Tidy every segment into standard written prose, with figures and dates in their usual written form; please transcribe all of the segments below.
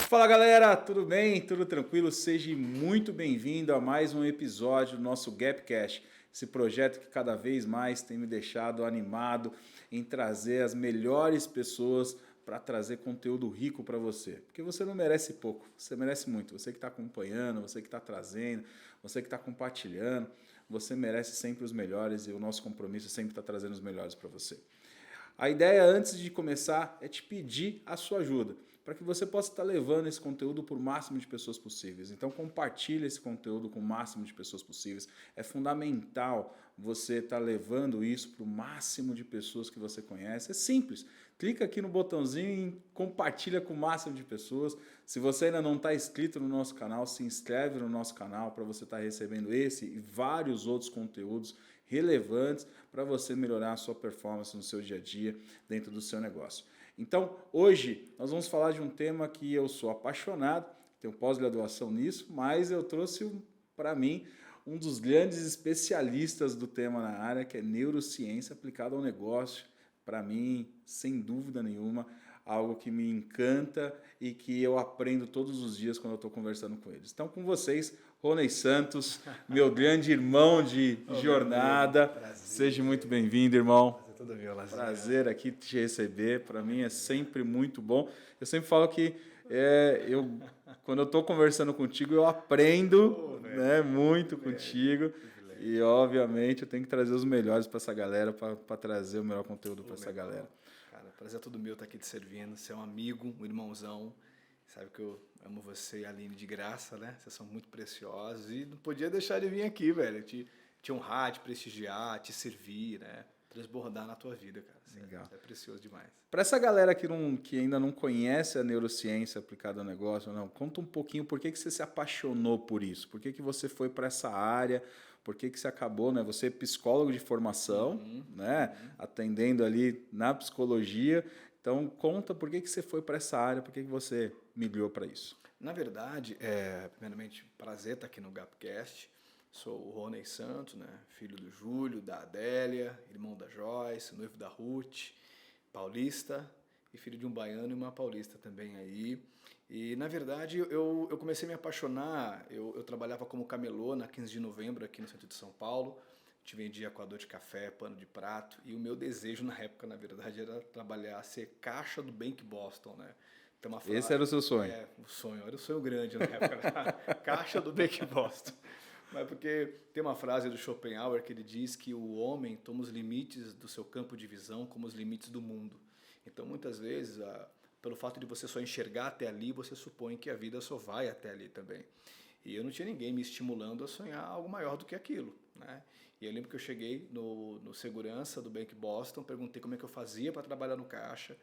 Fala galera, tudo bem? Tudo tranquilo? Seja muito bem-vindo a mais um episódio do nosso Gapcast, esse projeto que cada vez mais tem me deixado animado em trazer as melhores pessoas para trazer conteúdo rico para você. Porque você não merece pouco, você merece muito. Você que está acompanhando, você que está trazendo, você que está compartilhando, você merece sempre os melhores e o nosso compromisso é sempre estar trazendo os melhores para você. A ideia, antes de começar, é te pedir a sua ajuda, para que você possa estar levando esse conteúdo para o máximo de pessoas possíveis. Então, compartilhe esse conteúdo com o máximo de pessoas possíveis. É fundamental você estar levando isso para o máximo de pessoas que você conhece. É simples. Clica aqui no botãozinho e compartilha com o máximo de pessoas. Se você ainda não está inscrito no nosso canal, se inscreve no nosso canal para você estar recebendo esse e vários outros conteúdos relevantes para você melhorar a sua performance no seu dia a dia dentro do seu negócio. Então, hoje nós vamos falar de um tema que eu sou apaixonado, tenho pós-graduação nisso, mas eu trouxe para mim um dos grandes especialistas do tema na área, que é neurociência aplicada ao negócio. Para mim, sem dúvida nenhuma, algo que me encanta e que eu aprendo todos os dias quando eu estou conversando com eles. Então, com vocês, Rony Santos, meu grande irmão de jornada. Seja muito bem-vindo, irmão. Tudo meu, Lazinho. Prazer aqui te receber. Para mim é sempre muito bom. Eu sempre falo que quando eu estou conversando contigo, eu aprendo muito contigo. E, obviamente, eu tenho que trazer os melhores para essa galera, para trazer o melhor conteúdo para essa galera. Cara, prazer é todo meu estar aqui te servindo. Você é um amigo, um irmãozão. Sabe que eu amo você e a Aline de graça, né? Vocês são muito preciosos. E não podia deixar de vir aqui, velho. Te honrar, te prestigiar, te servir, né? Transbordar na tua vida, cara. Legal. É precioso demais. Para essa galera que ainda não conhece a neurociência aplicada ao negócio, conta um pouquinho por que você se apaixonou por isso. Por que você foi para essa área? Por que você acabou, né? Você é psicólogo de formação, atendendo ali na psicologia. Então, conta por que você foi para essa área, por que você migrou para isso. Na verdade, primeiramente, prazer estar aqui no Gapcast. Sou o Rony Santos, né? Filho do Júlio, da Adélia, irmão da Joyce, noivo da Ruth, paulista e filho de um baiano e uma paulista também aí. E, na verdade, eu comecei a me apaixonar, eu trabalhava como camelô na 15 de novembro aqui no centro de São Paulo, te vendia coador de café, pano de prato, e o meu desejo na época, na verdade, era trabalhar, ser caixa do Bank Boston, né? Tem uma frase, esse era o seu sonho? O sonho, era o sonho grande na época, caixa do Bank Boston. Mas porque tem uma frase do Schopenhauer que ele diz que o homem toma os limites do seu campo de visão como os limites do mundo. Então, muitas vezes, pelo fato de você só enxergar até ali, você supõe que a vida só vai até ali também. E eu não tinha ninguém me estimulando a sonhar algo maior do que aquilo, né? E eu lembro que eu cheguei no segurança do Bank Boston, perguntei como é que eu fazia para trabalhar no caixa,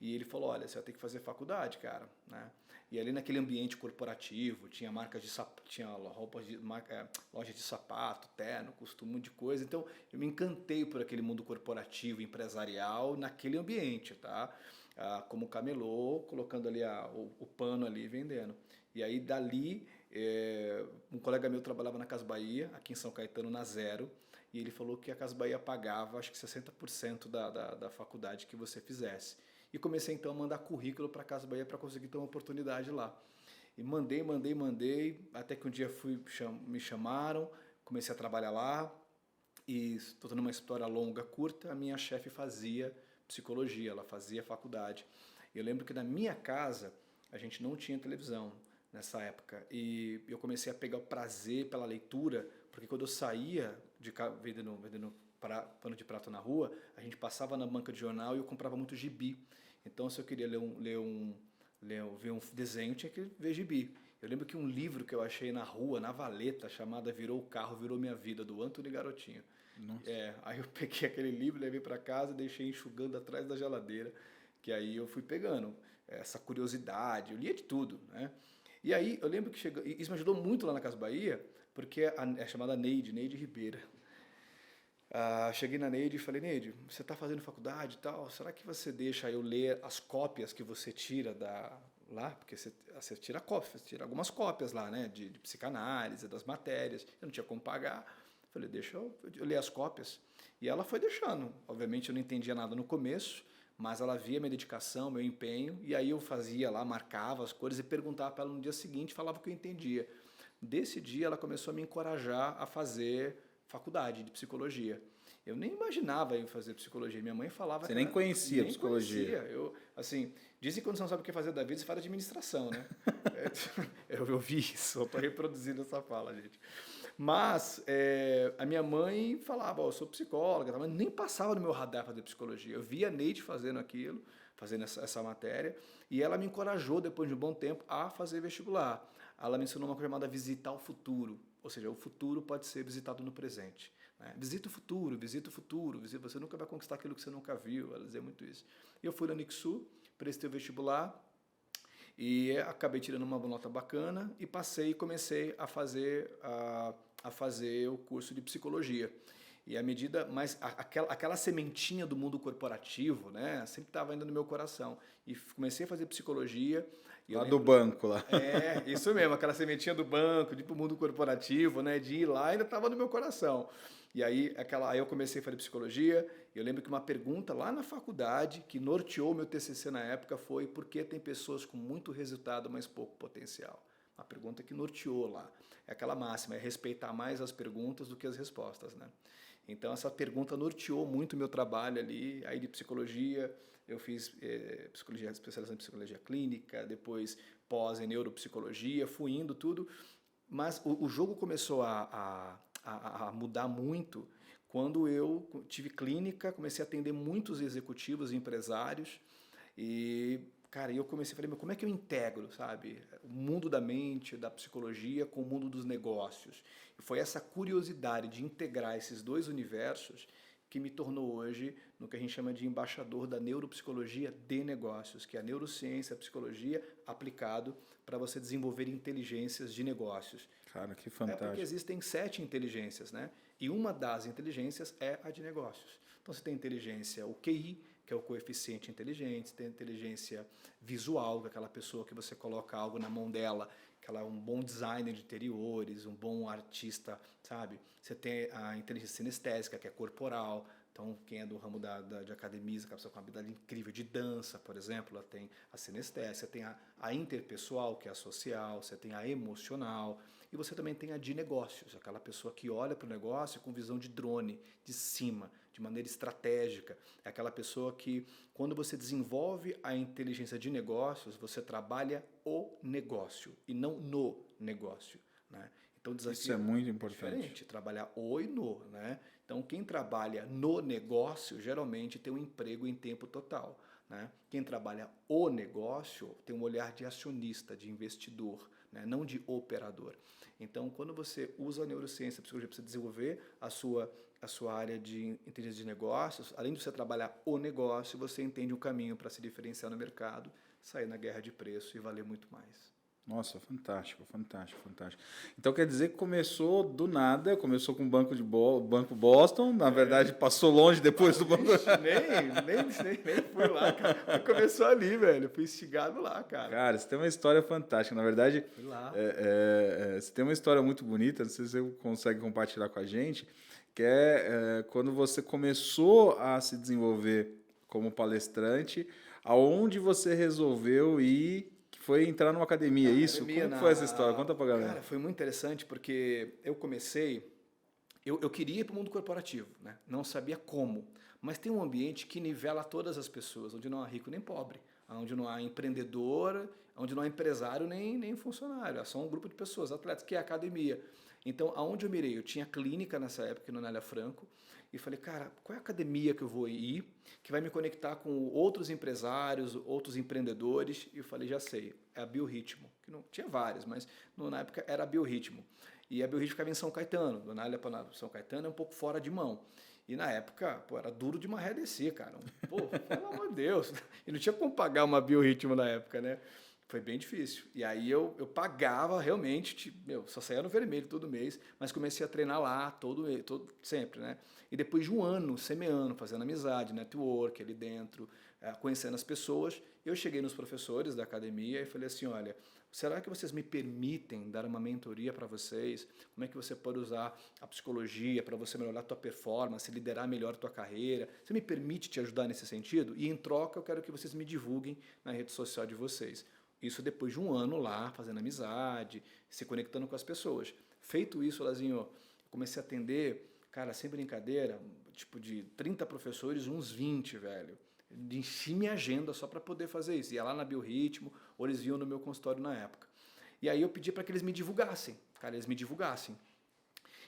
e ele falou, olha, você vai ter que fazer faculdade, cara, né? E ali naquele ambiente corporativo, tinha marcas de tinha roupas de loja de sapato, terno, costume de coisa. Então, eu me encantei por aquele mundo corporativo, empresarial, naquele ambiente, tá? Como camelô, colocando ali o pano ali vendendo. E aí, dali, um colega meu trabalhava na Casas Bahia, aqui em São Caetano, na Zero, e ele falou que a Casas Bahia pagava, acho que 60% da faculdade que você fizesse. E comecei então a mandar currículo para a Casas Bahia para conseguir ter uma oportunidade lá. E mandei, até que um dia me chamaram, comecei a trabalhar lá, e estou dando uma história longa, curta, a minha chefe fazia psicologia, ela fazia faculdade. Eu lembro que na minha casa a gente não tinha televisão nessa época, e eu comecei a pegar o prazer pela leitura, porque quando eu saía vendendo pano de prato na rua, a gente passava na banca de jornal e eu comprava muito gibi. Então, se eu queria ver um desenho, tinha que ver gibi. Eu lembro que um livro que eu achei na rua, na valeta, chamada Virou o Carro, Virou Minha Vida, do Antony Garotinho. Aí eu peguei aquele livro, levei para casa, deixei enxugando atrás da geladeira, que aí eu fui pegando essa curiosidade, eu lia de tudo, né? E aí eu lembro que isso me ajudou muito lá na Casas Bahia, porque é chamada Neide Ribeira. Cheguei na Neide e falei, Neide, você está fazendo faculdade e tal, será que você deixa eu ler as cópias que você tira lá, porque você tira cópias, você tira algumas cópias lá, né, de psicanálise, das matérias. Eu não tinha como pagar. Falei, deixa eu ler as cópias. E ela foi deixando. Obviamente eu não entendia nada no começo, mas ela via minha dedicação, meu empenho, e aí eu fazia lá, marcava as coisas e perguntava para ela no dia seguinte, falava o que eu entendia. Desse dia ela começou a me encorajar a fazer faculdade de psicologia. Eu nem imaginava em fazer psicologia. Minha mãe falava... Você nem conhecia nem psicologia. Conhecia. Eu, assim, dizem que quando você não sabe o que fazer da vida, você faz administração, né? Eu vi isso, eu estou reproduzindo essa fala, gente. Mas a minha mãe falava, eu sou psicóloga, mas nem passava no meu radar fazer psicologia. Eu via a Neide fazendo aquilo, fazendo essa matéria, e ela me encorajou, depois de um bom tempo, a fazer vestibular. Ela me ensinou uma coisa chamada visitar o futuro, ou seja, o futuro pode ser visitado no presente. Né? Visita o futuro, você nunca vai conquistar aquilo que você nunca viu, ela dizia muito isso. E eu fui na Unixul, prestei o vestibular, e acabei tirando uma nota bacana e passei e comecei a fazer o curso de psicologia. E à medida, mas aquela sementinha do mundo corporativo, né, sempre estava ainda no meu coração. E comecei a fazer psicologia. Lá do banco, lá. Isso mesmo, aquela sementinha do banco, de ir para o mundo corporativo, né, de ir lá, ainda estava no meu coração. E aí eu comecei a fazer psicologia. Eu lembro que uma pergunta lá na faculdade, que norteou meu TCC na época, foi por que tem pessoas com muito resultado, mas pouco potencial? Uma pergunta que norteou lá. É aquela máxima, é respeitar mais as perguntas do que as respostas, né? Então, essa pergunta norteou muito o meu trabalho ali. Aí, de psicologia, eu fiz psicologia, especialização em psicologia clínica, depois pós em neuropsicologia, fui indo tudo. Mas o jogo começou a mudar muito quando eu tive clínica, comecei a atender muitos executivos e empresários. E, cara, eu comecei a falar, como é que eu integro, sabe, o mundo da mente, da psicologia com o mundo dos negócios? E foi essa curiosidade de integrar esses dois universos que me tornou hoje no que a gente chama de embaixador da neuropsicologia de negócios, que é a neurociência, a psicologia aplicado para você desenvolver inteligências de negócios. Cara, que fantástico. Porque existem 7 inteligências, né? E uma das inteligências é a de negócios. Então você tem inteligência, o QI, que é o coeficiente inteligente, tem inteligência visual, que é aquela pessoa que você coloca algo na mão dela, que ela é um bom designer de interiores, um bom artista, sabe? Você tem a inteligência sinestésica, que é corporal. Então, quem é do ramo de academia, aquela pessoa com uma habilidade incrível de dança, por exemplo, ela tem a sinestésica, você tem a interpessoal, que é a social, você tem a emocional, e você também tem a de negócios, aquela pessoa que olha para o negócio com visão de drone, de cima, de maneira estratégica. É aquela pessoa que, quando você desenvolve a inteligência de negócios, você trabalha o negócio e não no negócio, né? Então, o desafio isso é muito importante. Diferente, trabalhar o e no, né? Então, quem trabalha no negócio, geralmente tem um emprego em tempo total, né? Quem trabalha o negócio tem um olhar de acionista, de investidor, né? Não de operador. Então, quando você usa a neurociência, a psicologia, para você desenvolver a sua área de inteligência de negócios, além de você trabalhar o negócio, você entende um caminho para se diferenciar no mercado, sair na guerra de preço e valer muito mais. Nossa, fantástico, fantástico, fantástico. Então quer dizer que começou do nada, começou com o Banco Boston, na verdade passou longe depois do Banco... Nem fui lá, cara. Começou ali, velho, fui instigado lá, cara. Cara, você tem uma história fantástica, na verdade, fui lá. Você tem uma história muito bonita, não sei se você consegue compartilhar com a gente, que é quando você começou a se desenvolver como palestrante, aonde você resolveu ir... Foi entrar numa academia, isso? Como foi essa história? Conta pra galera. Cara, foi muito interessante porque eu comecei... Eu queria ir para o mundo corporativo, né? Não sabia como. Mas tem um ambiente que nivela todas as pessoas, onde não há rico nem pobre, onde não há empreendedor, onde não há empresário nem funcionário. É só um grupo de pessoas, atletas, que é a academia. Então, aonde eu mirei? Eu tinha clínica nessa época, no Anália Franco, e falei, cara, qual é a academia que eu vou ir, que vai me conectar com outros empresários, outros empreendedores? E eu falei, já sei, é a Biorritmo, que não tinha várias, mas na época era a Biorritmo. E a Biorritmo ficava em São Caetano, do Anália para São Caetano é um pouco fora de mão. E na época, era duro de maré descer, cara. Pô, pelo amor de Deus. E não tinha como pagar uma Biorritmo na época, né? Foi bem difícil. E aí eu pagava realmente, tipo, só saía no vermelho todo mês, mas comecei a treinar lá sempre, né? E depois de um ano, semeando, fazendo amizade, network ali dentro, conhecendo as pessoas, eu cheguei nos professores da academia e falei assim, olha, será que vocês me permitem dar uma mentoria para vocês? Como é que você pode usar a psicologia para você melhorar a tua performance, liderar melhor a tua carreira? Você me permite te ajudar nesse sentido? E em troca eu quero que vocês me divulguem na rede social de vocês. Isso depois de um ano lá, fazendo amizade, se conectando com as pessoas. Feito isso, Lazinho, eu comecei a atender, cara, sem brincadeira, tipo de 30 professores, uns 20, velho. Enchi minha agenda só para poder fazer isso. Ia lá na Biorritmo, ou eles vinham no meu consultório na época. E aí eu pedi para que eles me divulgassem. Cara, eles me divulgassem.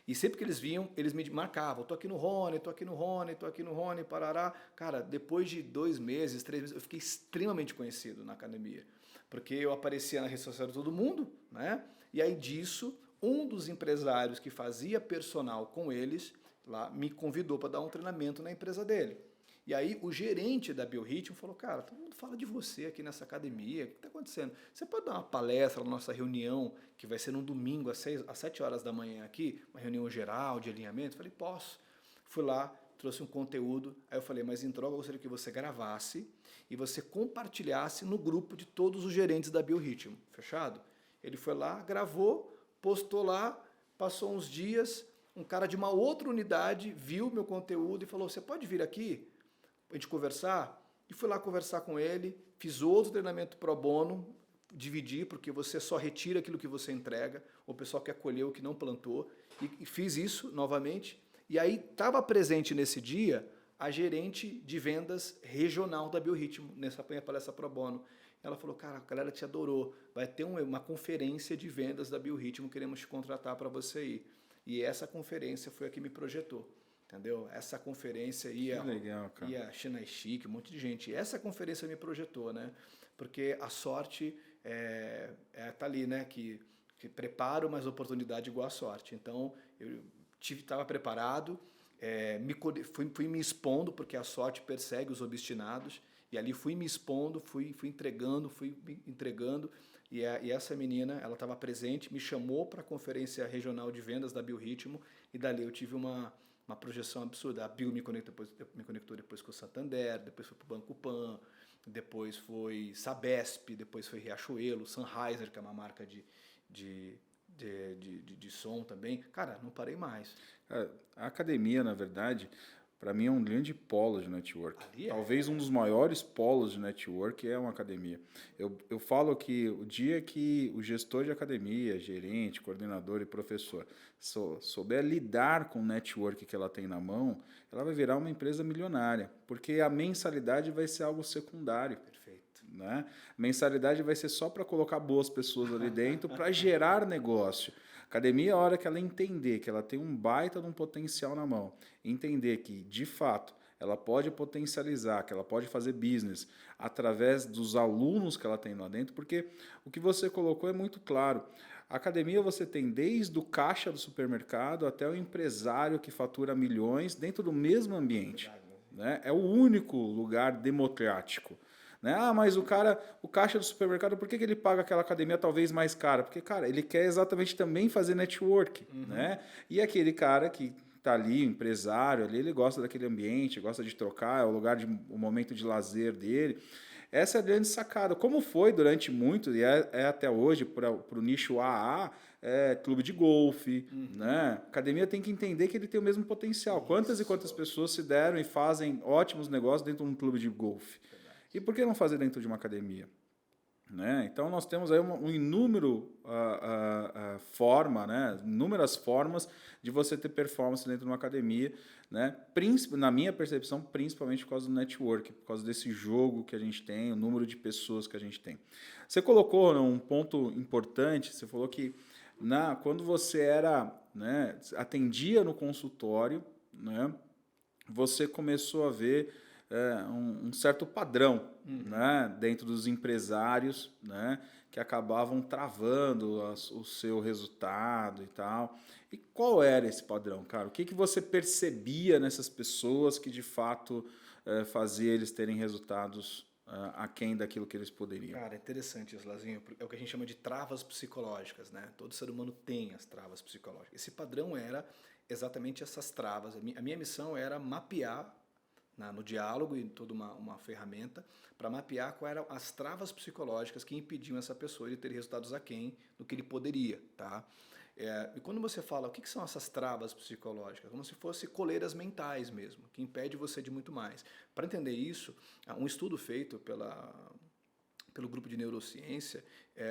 E sempre que eles vinham, eles me marcavam. Tô aqui no Rony, tô aqui no Rony, tô aqui no Rony, parará. Cara, depois de 2 meses, 3 meses, eu fiquei extremamente conhecido na academia. Porque eu aparecia na rede social de todo mundo, né? E aí disso, um dos empresários que fazia personal com eles, lá, me convidou para dar um treinamento na empresa dele. E aí o gerente da Biorritmo falou, cara, todo mundo fala de você aqui nessa academia, o que está acontecendo? Você pode dar uma palestra na nossa reunião, que vai ser num domingo às 7 horas da manhã aqui, uma reunião geral de alinhamento? Eu falei, posso. Fui lá, trouxe um conteúdo, aí eu falei, mas em troca eu gostaria que você gravasse e você compartilhasse no grupo de todos os gerentes da Biorritmo, fechado? Ele foi lá, gravou, postou lá, passou uns dias, um cara de uma outra unidade viu meu conteúdo e falou, você pode vir aqui a gente conversar? E fui lá conversar com ele, fiz outro treinamento pro bono, dividi, porque você só retira aquilo que você entrega, o pessoal que acolheu, que não plantou, e fiz isso novamente. E aí estava presente nesse dia a gerente de vendas regional da Biorritmo, nessa minha palestra pro bono. Ela falou, cara, a galera te adorou, vai ter uma conferência de vendas da Biorritmo, queremos te contratar para você ir. E essa conferência foi a que me projetou. Entendeu? Essa conferência ia China Chique, um monte de gente. E essa conferência me projetou, né? Porque a sorte tá ali, né? Que preparo, mas oportunidade igual a sorte. Então, eu estava preparado, fui me expondo, porque a sorte persegue os obstinados, e ali fui me expondo, fui me entregando, e essa menina, ela estava presente, me chamou para a conferência regional de vendas da Biorritmo, e dali eu tive uma projeção absurda. A Bio me conectou depois com o Santander, depois foi para o Banco Pan, depois foi Sabesp, depois foi Riachuelo, Sennheiser, que é uma marca de som também. Cara, não parei mais. A academia, na verdade, para mim é um grande polo de network. Talvez um dos maiores polos de network é uma academia. Eu falo que o dia que o gestor de academia, gerente, coordenador e professor souber lidar com o network que ela tem na mão, ela vai virar uma empresa milionária, porque a mensalidade vai ser algo secundário. Perfeito. Né? A mensalidade vai ser só para colocar boas pessoas ali dentro, para gerar negócio. Academia, a hora que ela entender que ela tem um baita de um potencial na mão, entender que, de fato, ela pode potencializar, que ela pode fazer business através dos alunos que ela tem lá dentro, porque o que você colocou é muito claro. A academia você tem desde o caixa do supermercado até o empresário que fatura milhões dentro do mesmo ambiente. Né? É o único lugar democrático. Né? Ah, mas o caixa do supermercado, por que ele paga aquela academia talvez mais cara? Porque, cara, ele quer exatamente também fazer network. Né? E aquele cara que está ali, o empresário, ali, ele gosta daquele ambiente, gosta de trocar, é o lugar, o momento de lazer dele. Essa é a grande sacada. Como foi durante muito, e é até hoje, para o nicho AA, clube de golfe. Né? A academia tem que entender que ele tem o mesmo potencial. Isso. Quantas e quantas pessoas se deram e fazem ótimos negócios dentro de um clube de golfe? E por que não fazer dentro de uma academia? Né? Então, nós temos aí inúmeras formas de você ter performance dentro de uma academia, né? Na minha percepção, principalmente por causa do network, por causa desse jogo que a gente tem, o número de pessoas que a gente tem. Você colocou um ponto importante, você falou que quando você atendia no consultório, né, você começou a ver um certo padrão, né, dentro dos empresários, né, que acabavam travando o seu resultado e tal. E qual era esse padrão, cara? O que você percebia nessas pessoas que de fato fazia eles terem resultados aquém daquilo que eles poderiam? Cara, é interessante isso, Lazinho. É o que a gente chama de travas psicológicas, né? Todo ser humano tem as travas psicológicas. Esse padrão era exatamente essas travas. A minha missão era mapear no diálogo e toda uma ferramenta para mapear quais eram as travas psicológicas que impediam essa pessoa de ter resultados aquém do que ele poderia, tá? E quando você fala o que são essas travas psicológicas, como se fossem coleiras mentais mesmo, que impede você de muito mais. Para entender isso, um estudo feito pelo grupo de neurociência,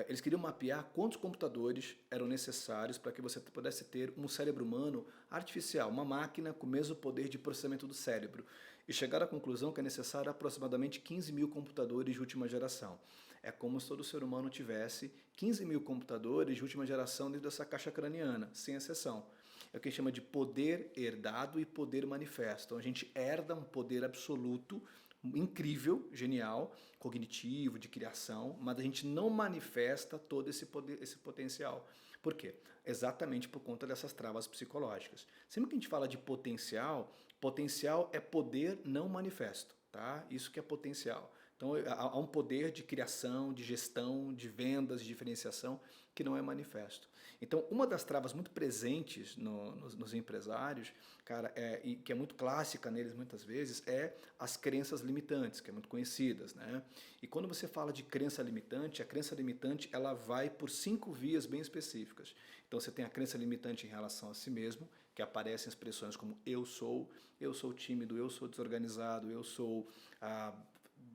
eles queriam mapear quantos computadores eram necessários para que você pudesse ter um cérebro humano artificial, uma máquina com o mesmo poder de processamento do cérebro. E chegaram à conclusão que é necessário aproximadamente 15 mil computadores de última geração. É como se todo ser humano tivesse 15 mil computadores de última geração dentro dessa caixa craniana, sem exceção. É o que a gente chama de poder herdado e poder manifesto. Então a gente herda um poder absoluto, incrível, genial, cognitivo, de criação, mas a gente não manifesta todo esse poder, esse potencial. Por quê? Exatamente por conta dessas travas psicológicas. Sempre que a gente fala de potencial, potencial é poder não manifesto, tá? Isso que é potencial. Então há um poder de criação, de gestão, de vendas, de diferenciação que não é manifesto. Então uma das travas muito presentes nos empresários, cara, e que é muito clássica neles muitas vezes, é as crenças limitantes, que é muito conhecidas, né? E quando você fala de crença limitante, a crença limitante ela vai por 5 vias bem específicas. Então você tem a crença limitante em relação a si mesmo, que aparecem expressões como eu sou tímido, eu sou desorganizado, eu sou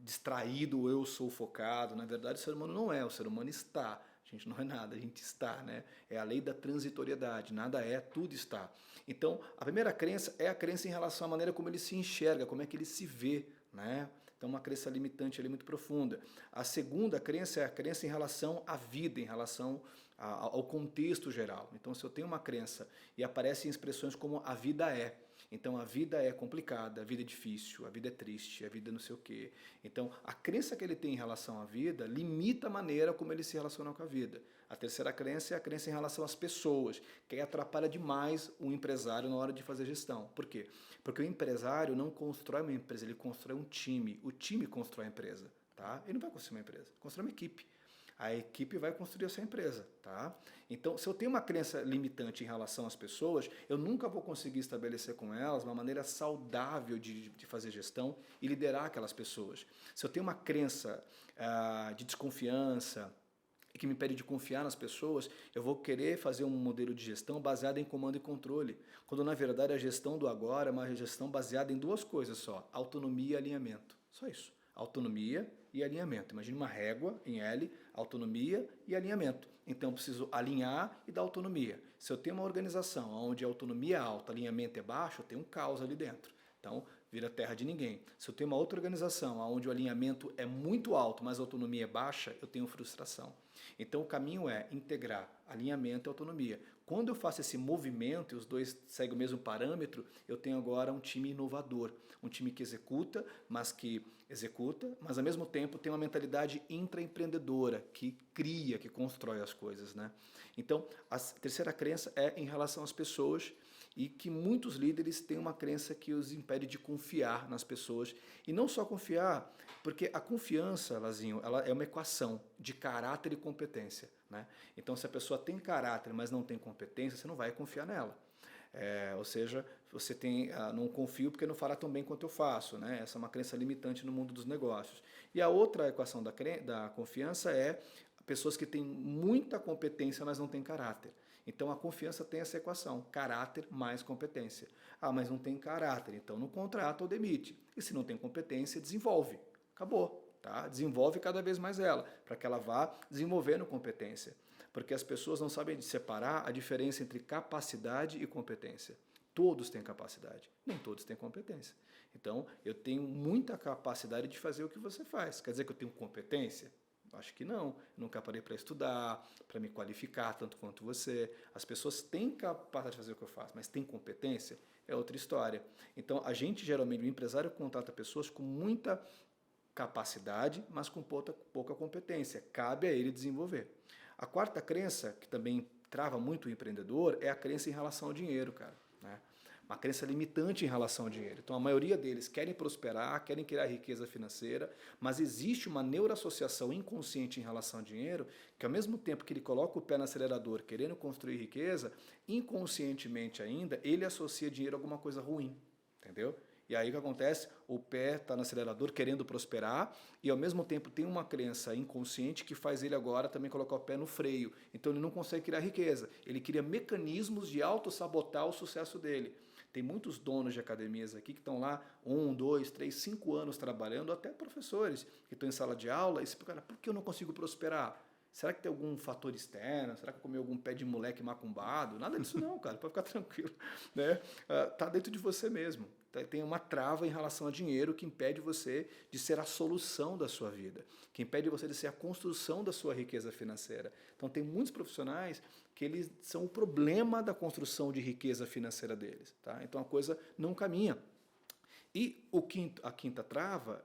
distraído, eu sou focado. Na verdade, o ser humano não é, o ser humano está. A gente não é nada, a gente está, né? É a lei da transitoriedade, nada é, tudo está. Então, a primeira crença é a crença em relação à maneira como ele se enxerga, como é que ele se vê, né? Então, uma crença limitante ali muito profunda. A segunda crença é a crença em relação à vida, em relação ao contexto geral. Então, se eu tenho uma crença e aparecem expressões como a vida é, então a vida é complicada, a vida é difícil, a vida é triste, a vida não sei o quê. Então a crença que ele tem em relação à vida limita a maneira como ele se relaciona com a vida. A terceira crença é a crença em relação às pessoas, que aí atrapalha demais o empresário na hora de fazer gestão. Por quê? Porque o empresário não constrói uma empresa, ele constrói um time. O time constrói a empresa, tá? Ele não vai construir uma empresa, ele constrói uma equipe. A equipe vai construir essa empresa, tá? Então, se eu tenho uma crença limitante em relação às pessoas, eu nunca vou conseguir estabelecer com elas uma maneira saudável de fazer gestão e liderar aquelas pessoas. Se eu tenho uma crença de desconfiança e que me impede de confiar nas pessoas, eu vou querer fazer um modelo de gestão baseado em comando e controle, quando na verdade a gestão do agora é uma gestão baseada em 2 coisas só, autonomia e alinhamento. Só isso. Autonomia e alinhamento. Imagine uma régua em L, autonomia e alinhamento. Então eu preciso alinhar e dar autonomia. Se eu tenho uma organização onde a autonomia é alta, alinhamento é baixo, eu tenho um caos ali dentro. Então vira terra de ninguém. Se eu tenho uma outra organização onde o alinhamento é muito alto, mas a autonomia é baixa, eu tenho frustração. Então o caminho é integrar alinhamento e autonomia. Quando eu faço esse movimento e os dois seguem o mesmo parâmetro, eu tenho agora um time inovador, um time que executa, mas ao mesmo tempo tem uma mentalidade intraempreendedora, que cria, que constrói as coisas, né? Então, a terceira crença é em relação às pessoas e que muitos líderes têm uma crença que os impede de confiar nas pessoas. E não só confiar, porque a confiança, Lazinho, ela é uma equação de caráter e competência, né? Então, se a pessoa tem caráter, mas não tem competência, você não vai confiar nela. Ou seja, você tem, não confio porque não fará tão bem quanto eu faço, né? Essa é uma crença limitante no mundo dos negócios. E a outra equação da confiança é pessoas que têm muita competência, mas não têm caráter. Então a confiança tem essa equação, caráter mais competência. Ah, mas não tem caráter, então não contrata ou demite. E se não tem competência, desenvolve. Acabou, tá? Desenvolve cada vez mais ela, para que ela vá desenvolvendo competência. Porque as pessoas não sabem separar a diferença entre capacidade e competência. Todos têm capacidade, nem todos têm competência. Então, eu tenho muita capacidade de fazer o que você faz. Quer dizer que eu tenho competência? Acho que não. Eu nunca parei para estudar, para me qualificar tanto quanto você. As pessoas têm capacidade de fazer o que eu faço, mas têm competência? É outra história. Então, a gente, geralmente, o empresário contrata pessoas com muita capacidade, mas com pouca competência. Cabe a ele desenvolver. A quarta crença, que também trava muito o empreendedor, é a crença em relação ao dinheiro, cara, né? uma crença limitante em relação ao dinheiro. Então, a maioria deles querem prosperar, querem criar riqueza financeira, mas existe uma neuroassociação inconsciente em relação ao dinheiro, que ao mesmo tempo que ele coloca o pé no acelerador querendo construir riqueza, inconscientemente ainda, ele associa dinheiro a alguma coisa ruim, entendeu? E aí o que acontece? O pé está no acelerador querendo prosperar e ao mesmo tempo tem uma crença inconsciente que faz ele agora também colocar o pé no freio. Então ele não consegue criar riqueza. Ele cria mecanismos de autossabotar o sucesso dele. Tem muitos donos de academias aqui que estão lá 1, 2, 3, 5 anos trabalhando, até professores que estão em sala de aula e se perguntam, por que eu não consigo prosperar? Será que tem algum fator externo? Será que eu comi algum pé de moleque macumbado? Nada disso não, cara, pode ficar tranquilo. Né? Tá dentro de você mesmo. Tem uma trava em relação a dinheiro que impede você de ser a solução da sua vida, que impede você de ser a construção da sua riqueza financeira. Então tem muitos profissionais que eles são o problema da construção de riqueza financeira deles. Tá? Então a coisa não caminha. E a quinta trava,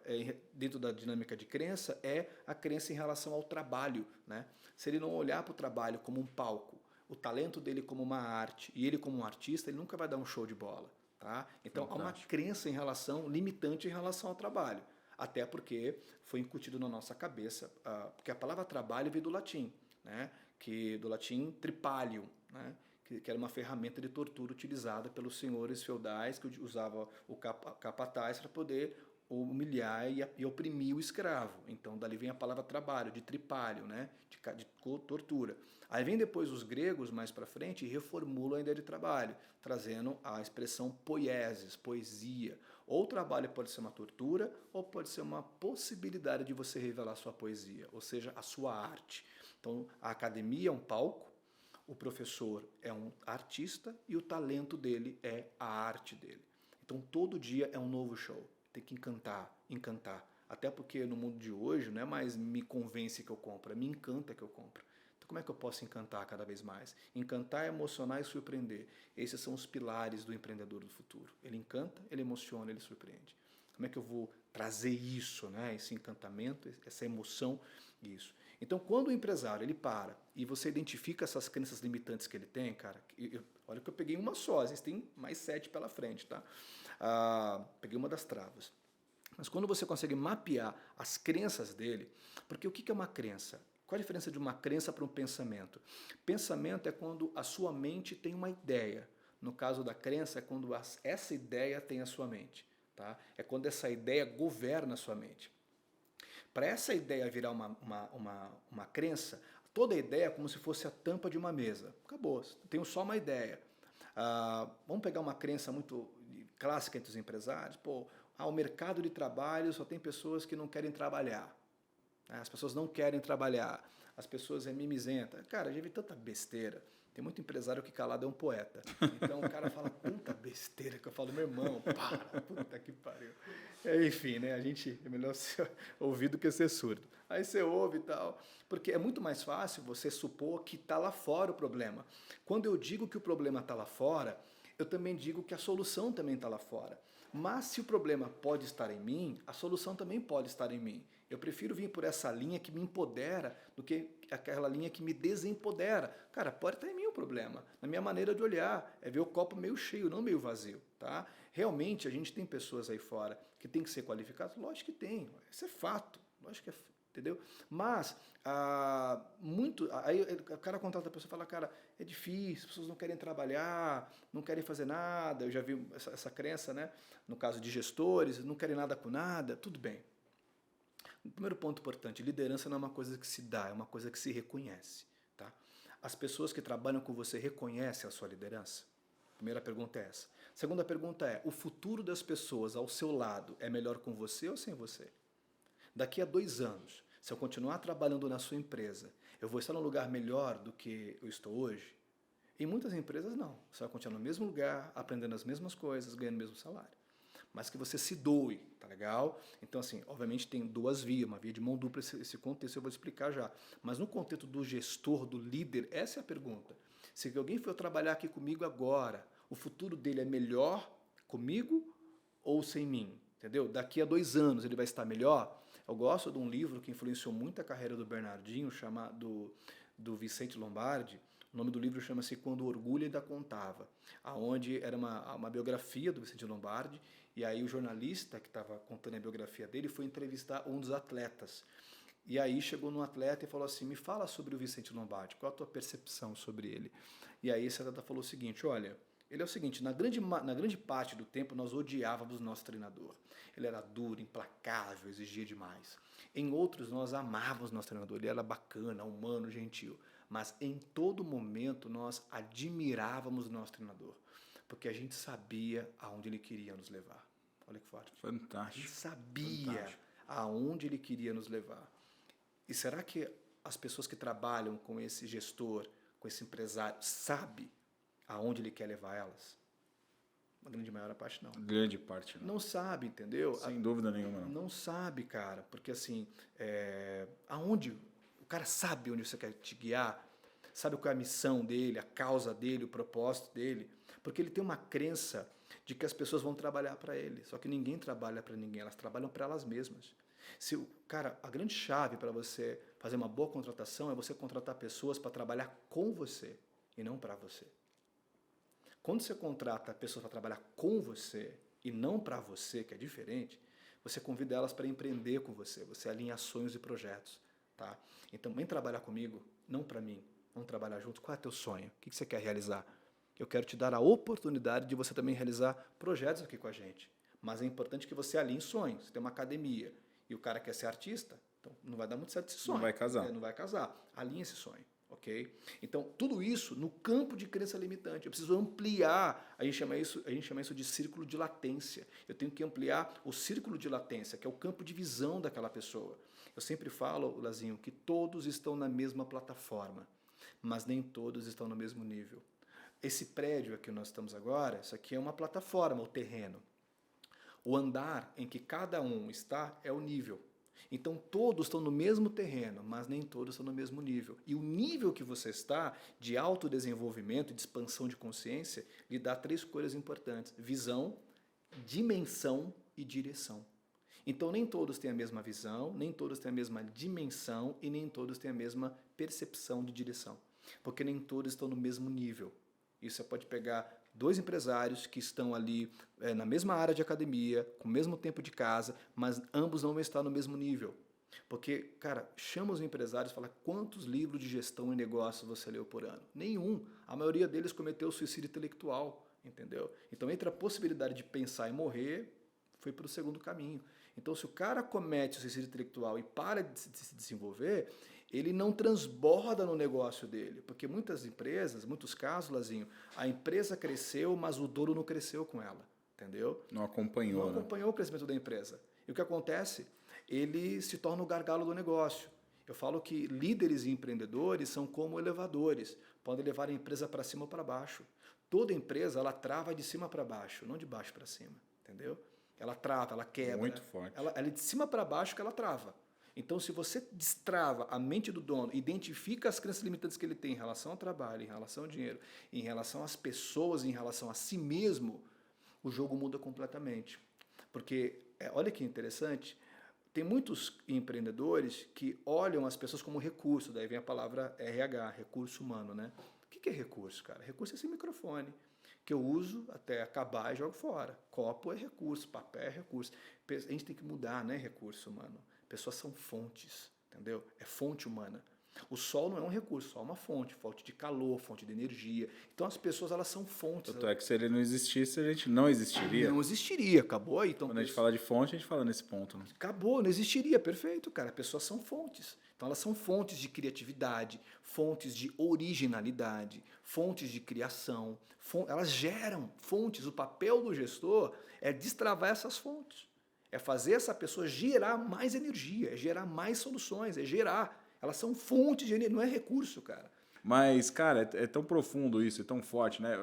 dentro da dinâmica de crença, é a crença em relação ao trabalho. Né? Se ele não olhar para o trabalho como um palco, o talento dele como uma arte, e ele como um artista, ele nunca vai dar um show de bola. Tá? Então há uma crença em relação, limitante em relação ao trabalho. Até porque foi incutido na nossa cabeça, porque a palavra trabalho veio do latim, né? Do latim tripalium, né? Que era uma ferramenta de tortura utilizada pelos senhores feudais que usavam o capataz para poder humilhar e oprimir o escravo. Então, dali vem a palavra trabalho, de tripalho, né? de tortura. Aí vem depois os gregos, mais para frente, e reformulam a ideia de trabalho, trazendo a expressão poiesis, poesia. Ou o trabalho pode ser uma tortura, ou pode ser uma possibilidade de você revelar sua poesia, ou seja, a sua arte. Então, a academia é um palco, o professor é um artista e o talento dele é a arte dele. Então, todo dia é um novo show. Tem que encantar, encantar. Até porque no mundo de hoje não é mais me convence que eu compro, é me encanta que eu compro. Então, como é que eu posso encantar cada vez mais? Encantar, emocionar e surpreender. Esses são os pilares do empreendedor do futuro. Ele encanta, ele emociona, ele surpreende. Como é que eu vou trazer isso, né? Esse encantamento, essa emoção, isso. Então, quando o empresário ele para e você identifica essas crenças limitantes que ele tem, cara, olha que eu peguei uma só, existem mais 7 pela frente, tá? Peguei uma das travas. Mas quando você consegue mapear as crenças dele, porque o que é uma crença? Qual a diferença de uma crença para um pensamento? Pensamento é quando a sua mente tem uma ideia. No caso da crença, é quando essa ideia tem a sua mente. Tá? É quando essa ideia governa a sua mente. Para essa ideia virar uma crença, toda ideia é como se fosse a tampa de uma mesa. Acabou, tenho só uma ideia. Vamos pegar uma crença muito clássica entre os empresários. O mercado de trabalho só tem pessoas que não querem trabalhar. As pessoas não querem trabalhar. As pessoas é mimizenta. Cara, já vi tanta besteira. Tem muito empresário que calado é um poeta. Então o cara fala tanta besteira que eu falo, meu irmão, para, puta que pariu. Enfim, né? A gente é melhor ser ouvido que ser surdo. Aí você ouve e tal. Porque é muito mais fácil você supor que está lá fora o problema. Quando eu digo que o problema está lá fora, eu também digo que a solução também está lá fora. Mas se o problema pode estar em mim, a solução também pode estar em mim. Eu prefiro vir por essa linha que me empodera do que aquela linha que me desempodera. Cara, pode estar em mim o problema. Na minha maneira de olhar, é ver o copo meio cheio, não meio vazio. Tá? Realmente, a gente tem pessoas aí fora que tem que ser qualificadas? Lógico que tem. Isso é fato. Lógico que é, entendeu? Mas, aí o cara contrata a pessoa e fala, cara, é difícil, as pessoas não querem trabalhar, não querem fazer nada. Eu já vi essa crença, né? No caso de gestores, não querem nada com nada. Tudo bem. O primeiro ponto importante, liderança não é uma coisa que se dá, é uma coisa que se reconhece. Tá? As pessoas que trabalham com você reconhecem a sua liderança? Primeira pergunta é essa. Segunda pergunta é, o futuro das pessoas ao seu lado é melhor com você ou sem você? Daqui a 2 anos, se eu continuar trabalhando na sua empresa, eu vou estar num lugar melhor do que eu estou hoje? Em muitas empresas não, você vai continuar no mesmo lugar, aprendendo as mesmas coisas, ganhando o mesmo salário. Mas que você se doe, tá legal? Então, assim, obviamente tem 2 vias, uma via de mão dupla, esse contexto eu vou explicar já. Mas no contexto do gestor, do líder, essa é a pergunta. Se alguém for trabalhar aqui comigo agora, o futuro dele é melhor comigo ou sem mim? Entendeu? Daqui a 2 anos ele vai estar melhor? Eu gosto de um livro que influenciou muito a carreira do Bernardinho, chamado do Vicente Lombardi, O nome do livro chama-se Quando o Orgulho Ainda Contava, aonde era uma biografia do Vicente Lombardi, e aí o jornalista que estava contando a biografia dele foi entrevistar um dos atletas. E aí chegou num atleta e falou assim, me fala sobre o Vicente Lombardi, qual a tua percepção sobre ele? E aí esse atleta falou o seguinte, olha, ele é o seguinte, na grande parte do tempo nós odiávamos o nosso treinador. Ele era duro, implacável, exigia demais. Em outros nós amávamos o nosso treinador, ele era bacana, humano, gentil. Mas em todo momento nós admirávamos o nosso treinador, porque a gente sabia aonde ele queria nos levar. Olha que forte. Fantástico. A gente sabia aonde ele queria nos levar. E será que as pessoas que trabalham com esse gestor, com esse empresário, sabem aonde ele quer levar elas? Uma grande maior parte não. Grande parte não. Não sabe, entendeu? Sem dúvida nenhuma não. Não sabe, cara, porque assim, aonde o cara sabe onde você quer te guiar, sabe qual é a missão dele, a causa dele, o propósito dele, porque ele tem uma crença de que as pessoas vão trabalhar para ele, só que ninguém trabalha para ninguém, elas trabalham para elas mesmas. Cara, a grande chave para você fazer uma boa contratação é você contratar pessoas para trabalhar com você e não para você. Quando você contrata pessoas para trabalhar com você e não para você, que é diferente, você convida elas para empreender com você, você alinha sonhos e projetos, tá? Então, vem trabalhar comigo, não para mim, vamos trabalhar juntos. Qual é o teu sonho? O que você quer realizar? Eu quero te dar a oportunidade de você também realizar projetos aqui com a gente, mas é importante que você alinhe sonhos. Você tem uma academia e o cara quer ser artista, então não vai dar muito certo esse sonho. Não vai casar. Não vai casar. Alinha esse sonho. Ok? Então, tudo isso no campo de crença limitante. Eu preciso ampliar, a gente chama isso de círculo de latência. Eu tenho que ampliar o círculo de latência, que é o campo de visão daquela pessoa. Eu sempre falo, Lazinho, que todos estão na mesma plataforma, mas nem todos estão no mesmo nível. Esse prédio aqui que nós estamos agora, isso aqui é uma plataforma, o terreno. O andar em que cada um está é o nível. Então, todos estão no mesmo terreno, mas nem todos estão no mesmo nível. E o nível que você está, de autodesenvolvimento, de expansão de consciência, lhe dá 3 coisas importantes: visão, dimensão e direção. Então, nem todos têm a mesma visão, nem todos têm a mesma dimensão e nem todos têm a mesma percepção de direção. Porque nem todos estão no mesmo nível. Isso você pode pegar 2 empresários que estão ali na mesma área de academia, com o mesmo tempo de casa, mas ambos não vão estar no mesmo nível. Porque, cara, chama os empresários e fala quantos livros de gestão e negócios você leu por ano. Nenhum. A maioria deles cometeu suicídio intelectual, entendeu? Então, entre a possibilidade de pensar e morrer, foi para o segundo caminho. Então, se o cara comete o suicídio intelectual e para de se desenvolver, ele não transborda no negócio dele. Porque muitas empresas, muitos casos, Lazinho, a empresa cresceu, mas o dono não cresceu com ela, entendeu? Não acompanhou, Não acompanhou o crescimento da empresa. E o que acontece? Ele se torna o gargalo do negócio. Eu falo que líderes e empreendedores são como elevadores, podem levar a empresa para cima ou para baixo. Toda empresa, ela trava de cima para baixo, não de baixo para cima, entendeu? Ela trava, ela quebra. Muito forte. Ela é de cima para baixo que ela trava. Então, se você destrava a mente do dono, identifica as crenças limitantes que ele tem em relação ao trabalho, em relação ao dinheiro, em relação às pessoas, em relação a si mesmo, o jogo muda completamente. Porque, olha que interessante, tem muitos empreendedores que olham as pessoas como recurso, daí vem a palavra RH, recurso humano, né? O que é recurso, cara? Recurso é esse microfone, que eu uso até acabar e jogo fora. Copo é recurso, papel é recurso. A gente tem que mudar, né, recurso humano. Pessoas são fontes, entendeu? É fonte humana. O sol não é um recurso, o sol é uma fonte de calor, fonte de energia. Então as pessoas, elas são fontes. Tanto é que se ele não existisse, a gente não existiria. Não existiria, acabou aí. Então, quando a gente fala de fonte, a gente fala nesse ponto. Né? Acabou, não existiria, perfeito, cara. Pessoas são fontes. Então elas são fontes de criatividade, fontes de originalidade, fontes de criação. Elas geram fontes. O papel do gestor é destravar essas fontes. É fazer essa pessoa gerar mais energia, é gerar mais soluções, é gerar. Elas são fontes de energia, não é recurso, cara. Mas, cara, é tão profundo isso, é tão forte, né?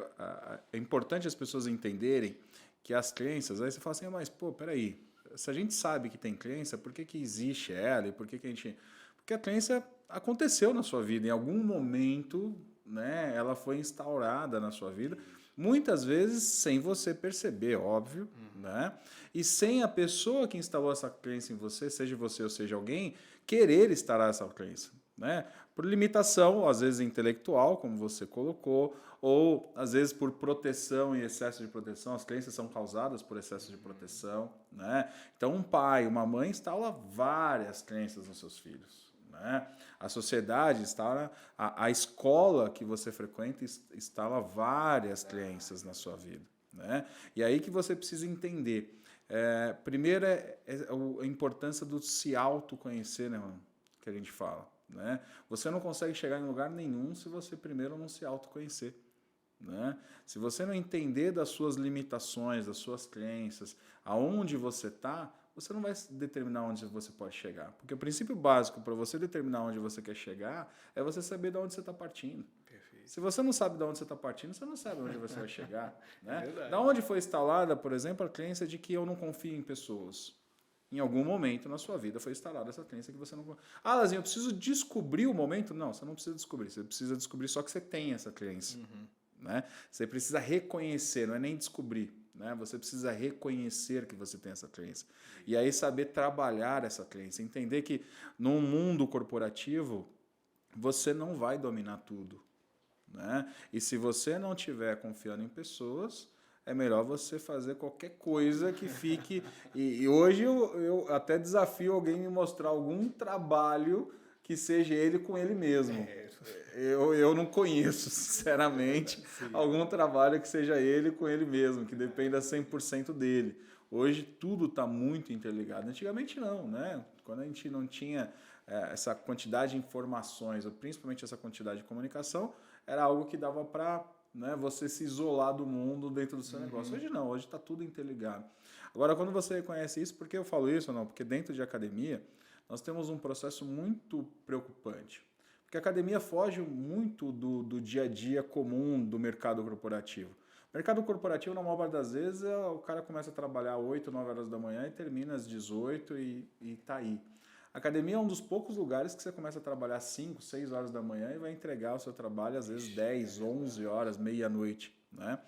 É importante as pessoas entenderem que as crenças, aí você fala assim, mas, pô, peraí, se a gente sabe que tem crença, por que existe ela? E por que a gente... Porque a crença aconteceu na sua vida, em algum momento, né, ela foi instaurada na sua vida, muitas vezes sem você perceber, óbvio, né? E sem a pessoa que instalou essa crença em você, seja você ou seja alguém, querer instaurar essa crença. né? Por limitação, às vezes intelectual, como você colocou, ou às vezes por proteção e excesso de proteção. As crenças são causadas por excesso de proteção, né? Então, um pai, uma mãe instala várias crenças nos seus filhos, né? A sociedade instala, a escola que você frequenta instala várias crenças na sua vida, né? E aí que você precisa entender. Primeiro a importância do se autoconhecer, né, mano? Que a gente fala, né? Você não consegue chegar em lugar nenhum se você primeiro não se autoconhecer, né? Se você não entender das suas limitações, das suas crenças, aonde você está, você não vai determinar onde você pode chegar. Porque o princípio básico para você determinar onde você quer chegar é você saber de onde você está partindo. Perfeito. Se você não sabe de onde você está partindo, você não sabe onde você vai chegar, né? Verdade. Da onde foi instalada, por exemplo, a crença de que eu não confio em pessoas. Em algum momento na sua vida foi instalada essa crença que você não... Ah, Lazinho, eu preciso descobrir o momento? Não, você não precisa descobrir. Você precisa descobrir só que você tem essa crença. Né? Você precisa reconhecer, não é nem descobrir. Né? Você precisa reconhecer que você tem essa crença. E aí saber trabalhar essa crença. Entender que num mundo corporativo, você não vai dominar tudo. Né? E se você não estiver confiando em pessoas... é melhor você fazer qualquer coisa que fique... E hoje eu até desafio alguém me mostrar algum trabalho que seja ele com ele mesmo. Eu não conheço, sinceramente, algum trabalho que seja ele com ele mesmo, que dependa 100% dele. Hoje tudo está muito interligado. Antigamente não, né? Quando a gente não tinha essa quantidade de informações, ou principalmente essa quantidade de comunicação, era algo que dava para... né, você se isolar do mundo dentro do seu negócio. Hoje não, hoje está tudo interligado. Agora, quando você reconhece isso, por que eu falo isso ou não? Porque dentro de academia, nós temos um processo muito preocupante. Porque a academia foge muito do dia a dia comum do mercado corporativo. O mercado corporativo, na maior parte das vezes, o cara começa a trabalhar 8, 9 horas da manhã e termina às 18 e está aí. A academia é um dos poucos lugares que você começa a trabalhar 5, 6 horas da manhã e vai entregar o seu trabalho às vezes 10, 11 horas, meia-noite. Né?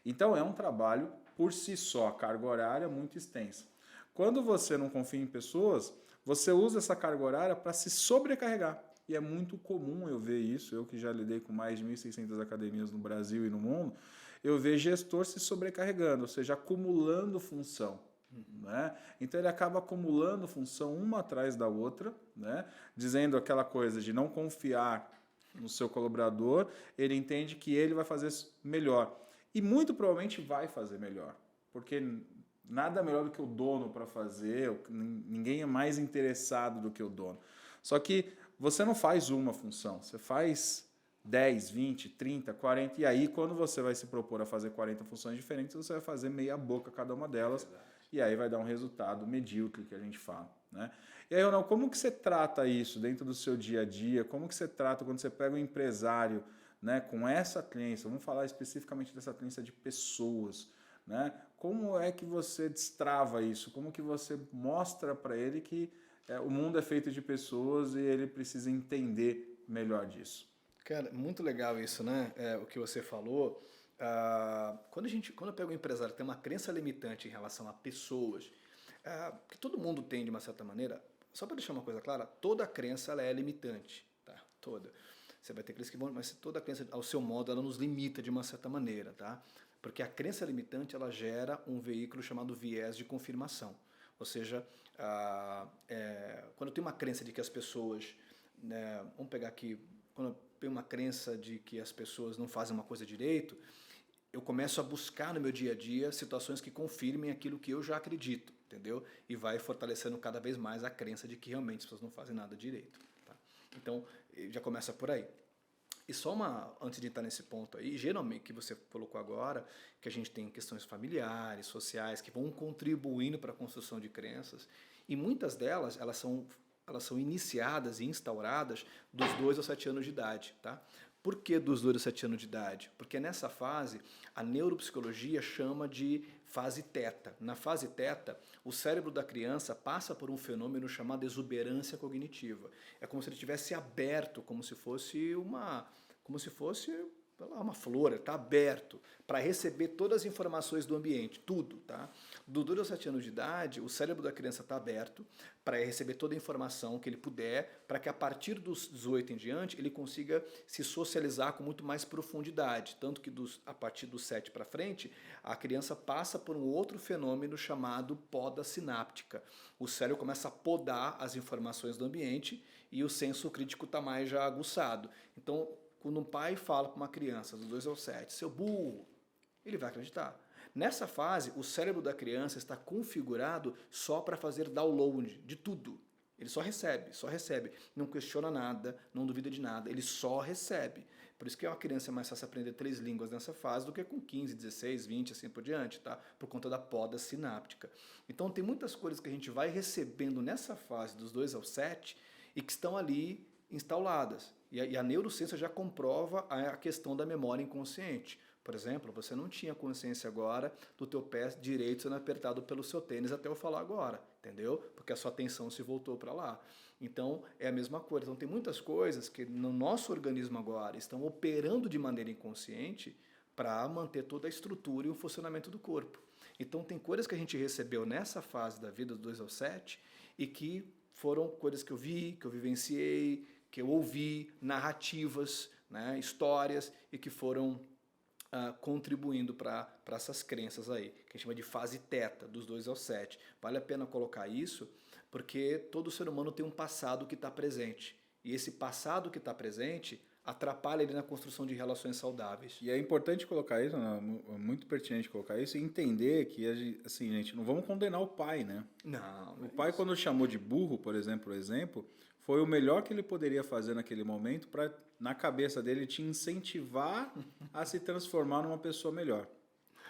Então é um trabalho por si só, carga horária muito extensa. Quando você não confia em pessoas, você usa essa carga horária para se sobrecarregar. E é muito comum eu ver isso, eu que já lidei com mais de 1.600 academias no Brasil e no mundo, eu vejo gestor se sobrecarregando, ou seja, acumulando função. Né? Então ele acaba acumulando função uma atrás da outra, né? Dizendo aquela coisa de não confiar no seu colaborador, ele entende que ele vai fazer melhor. E muito provavelmente vai fazer melhor, porque nada melhor do que o dono para fazer, ninguém é mais interessado do que o dono. Só que você não faz uma função, você faz 10, 20, 30, 40, e aí quando você vai se propor a fazer 40 funções diferentes, você vai fazer meia boca cada uma delas. E aí vai dar um resultado medíocre, que a gente fala. Né? E aí, Ronaldo, como que você trata isso dentro do seu dia a dia? Como que você trata quando você pega um empresário, né, com essa crença? Vamos falar especificamente dessa crença de pessoas. Né? Como é que você destrava isso? Como que você mostra para ele que o mundo é feito de pessoas e ele precisa entender melhor disso? Cara, muito legal isso, né? O que você falou... quando eu pego um empresário que tem uma crença limitante em relação a pessoas, que todo mundo tem de uma certa maneira, só para deixar uma coisa clara, toda crença ela é limitante, tá? Toda. Você vai ter crenças que vão, mas toda crença ao seu modo ela nos limita de uma certa maneira, tá? Porque a crença limitante ela gera um veículo chamado viés de confirmação, ou seja, quando eu tenho uma crença de que as pessoas, né, vamos pegar aqui, quando eu tenho uma crença de que as pessoas não fazem uma coisa direito, eu começo a buscar no meu dia a dia situações que confirmem aquilo que eu já acredito, entendeu? E vai fortalecendo cada vez mais a crença de que realmente as pessoas não fazem nada direito. Tá? Então, já começa por aí. E só antes de entrar nesse ponto aí, geralmente, que você colocou agora, que a gente tem questões familiares, sociais, que vão contribuindo para a construção de crenças, e muitas delas, elas são iniciadas e instauradas dos 2 aos 7 anos de idade, tá? Por que dos 2 aos 7 anos de idade? Porque nessa fase, a neuropsicologia chama de fase teta. Na fase teta, o cérebro da criança passa por um fenômeno chamado exuberância cognitiva. É como se ele tivesse aberto, como se fosse uma flor, está aberto para receber todas as informações do ambiente, tudo, tá? Do 2 aos 7 anos de idade, o cérebro da criança está aberto para receber toda a informação que ele puder, para que a partir dos 18 em diante ele consiga se socializar com muito mais profundidade, tanto que a partir dos 7 para frente, a criança passa por um outro fenômeno chamado poda sináptica. O cérebro começa a podar as informações do ambiente e o senso crítico está mais já aguçado. Então, quando um pai fala para uma criança, dos 2 aos 7, seu burro, ele vai acreditar. Nessa fase, o cérebro da criança está configurado só para fazer download de tudo. Ele só recebe. Não questiona nada, não duvida de nada, ele só recebe. Por isso que uma criança é mais fácil aprender 3 línguas nessa fase do que com 15, 16, 20, assim por diante, tá? Por conta da poda sináptica. Então tem muitas coisas que a gente vai recebendo nessa fase dos 2 aos 7 e que estão ali instauradas. E a neurociência já comprova a questão da memória inconsciente. Por exemplo, você não tinha consciência agora do teu pé direito sendo apertado pelo seu tênis até eu falar agora, entendeu? Porque a sua atenção se voltou para lá. Então, é a mesma coisa. Então, tem muitas coisas que no nosso organismo agora estão operando de maneira inconsciente para manter toda a estrutura e o funcionamento do corpo. Então, tem coisas que a gente recebeu nessa fase da vida, dos 2 aos 7, e que foram coisas que eu vi, que eu vivenciei, que eu ouvi, narrativas, né, histórias, e que foram contribuindo para essas crenças aí, que a gente chama de fase teta, dos 2 aos 7. Vale a pena colocar isso, porque todo ser humano tem um passado que está presente. E esse passado que está presente atrapalha ele na construção de relações saudáveis. E é importante colocar isso, é muito pertinente colocar isso, e entender que, assim, gente, não vamos condenar o pai, né? Não. O pai, quando chamou de burro, por exemplo, foi o melhor que ele poderia fazer naquele momento para, na cabeça dele, te incentivar a se transformar numa pessoa melhor.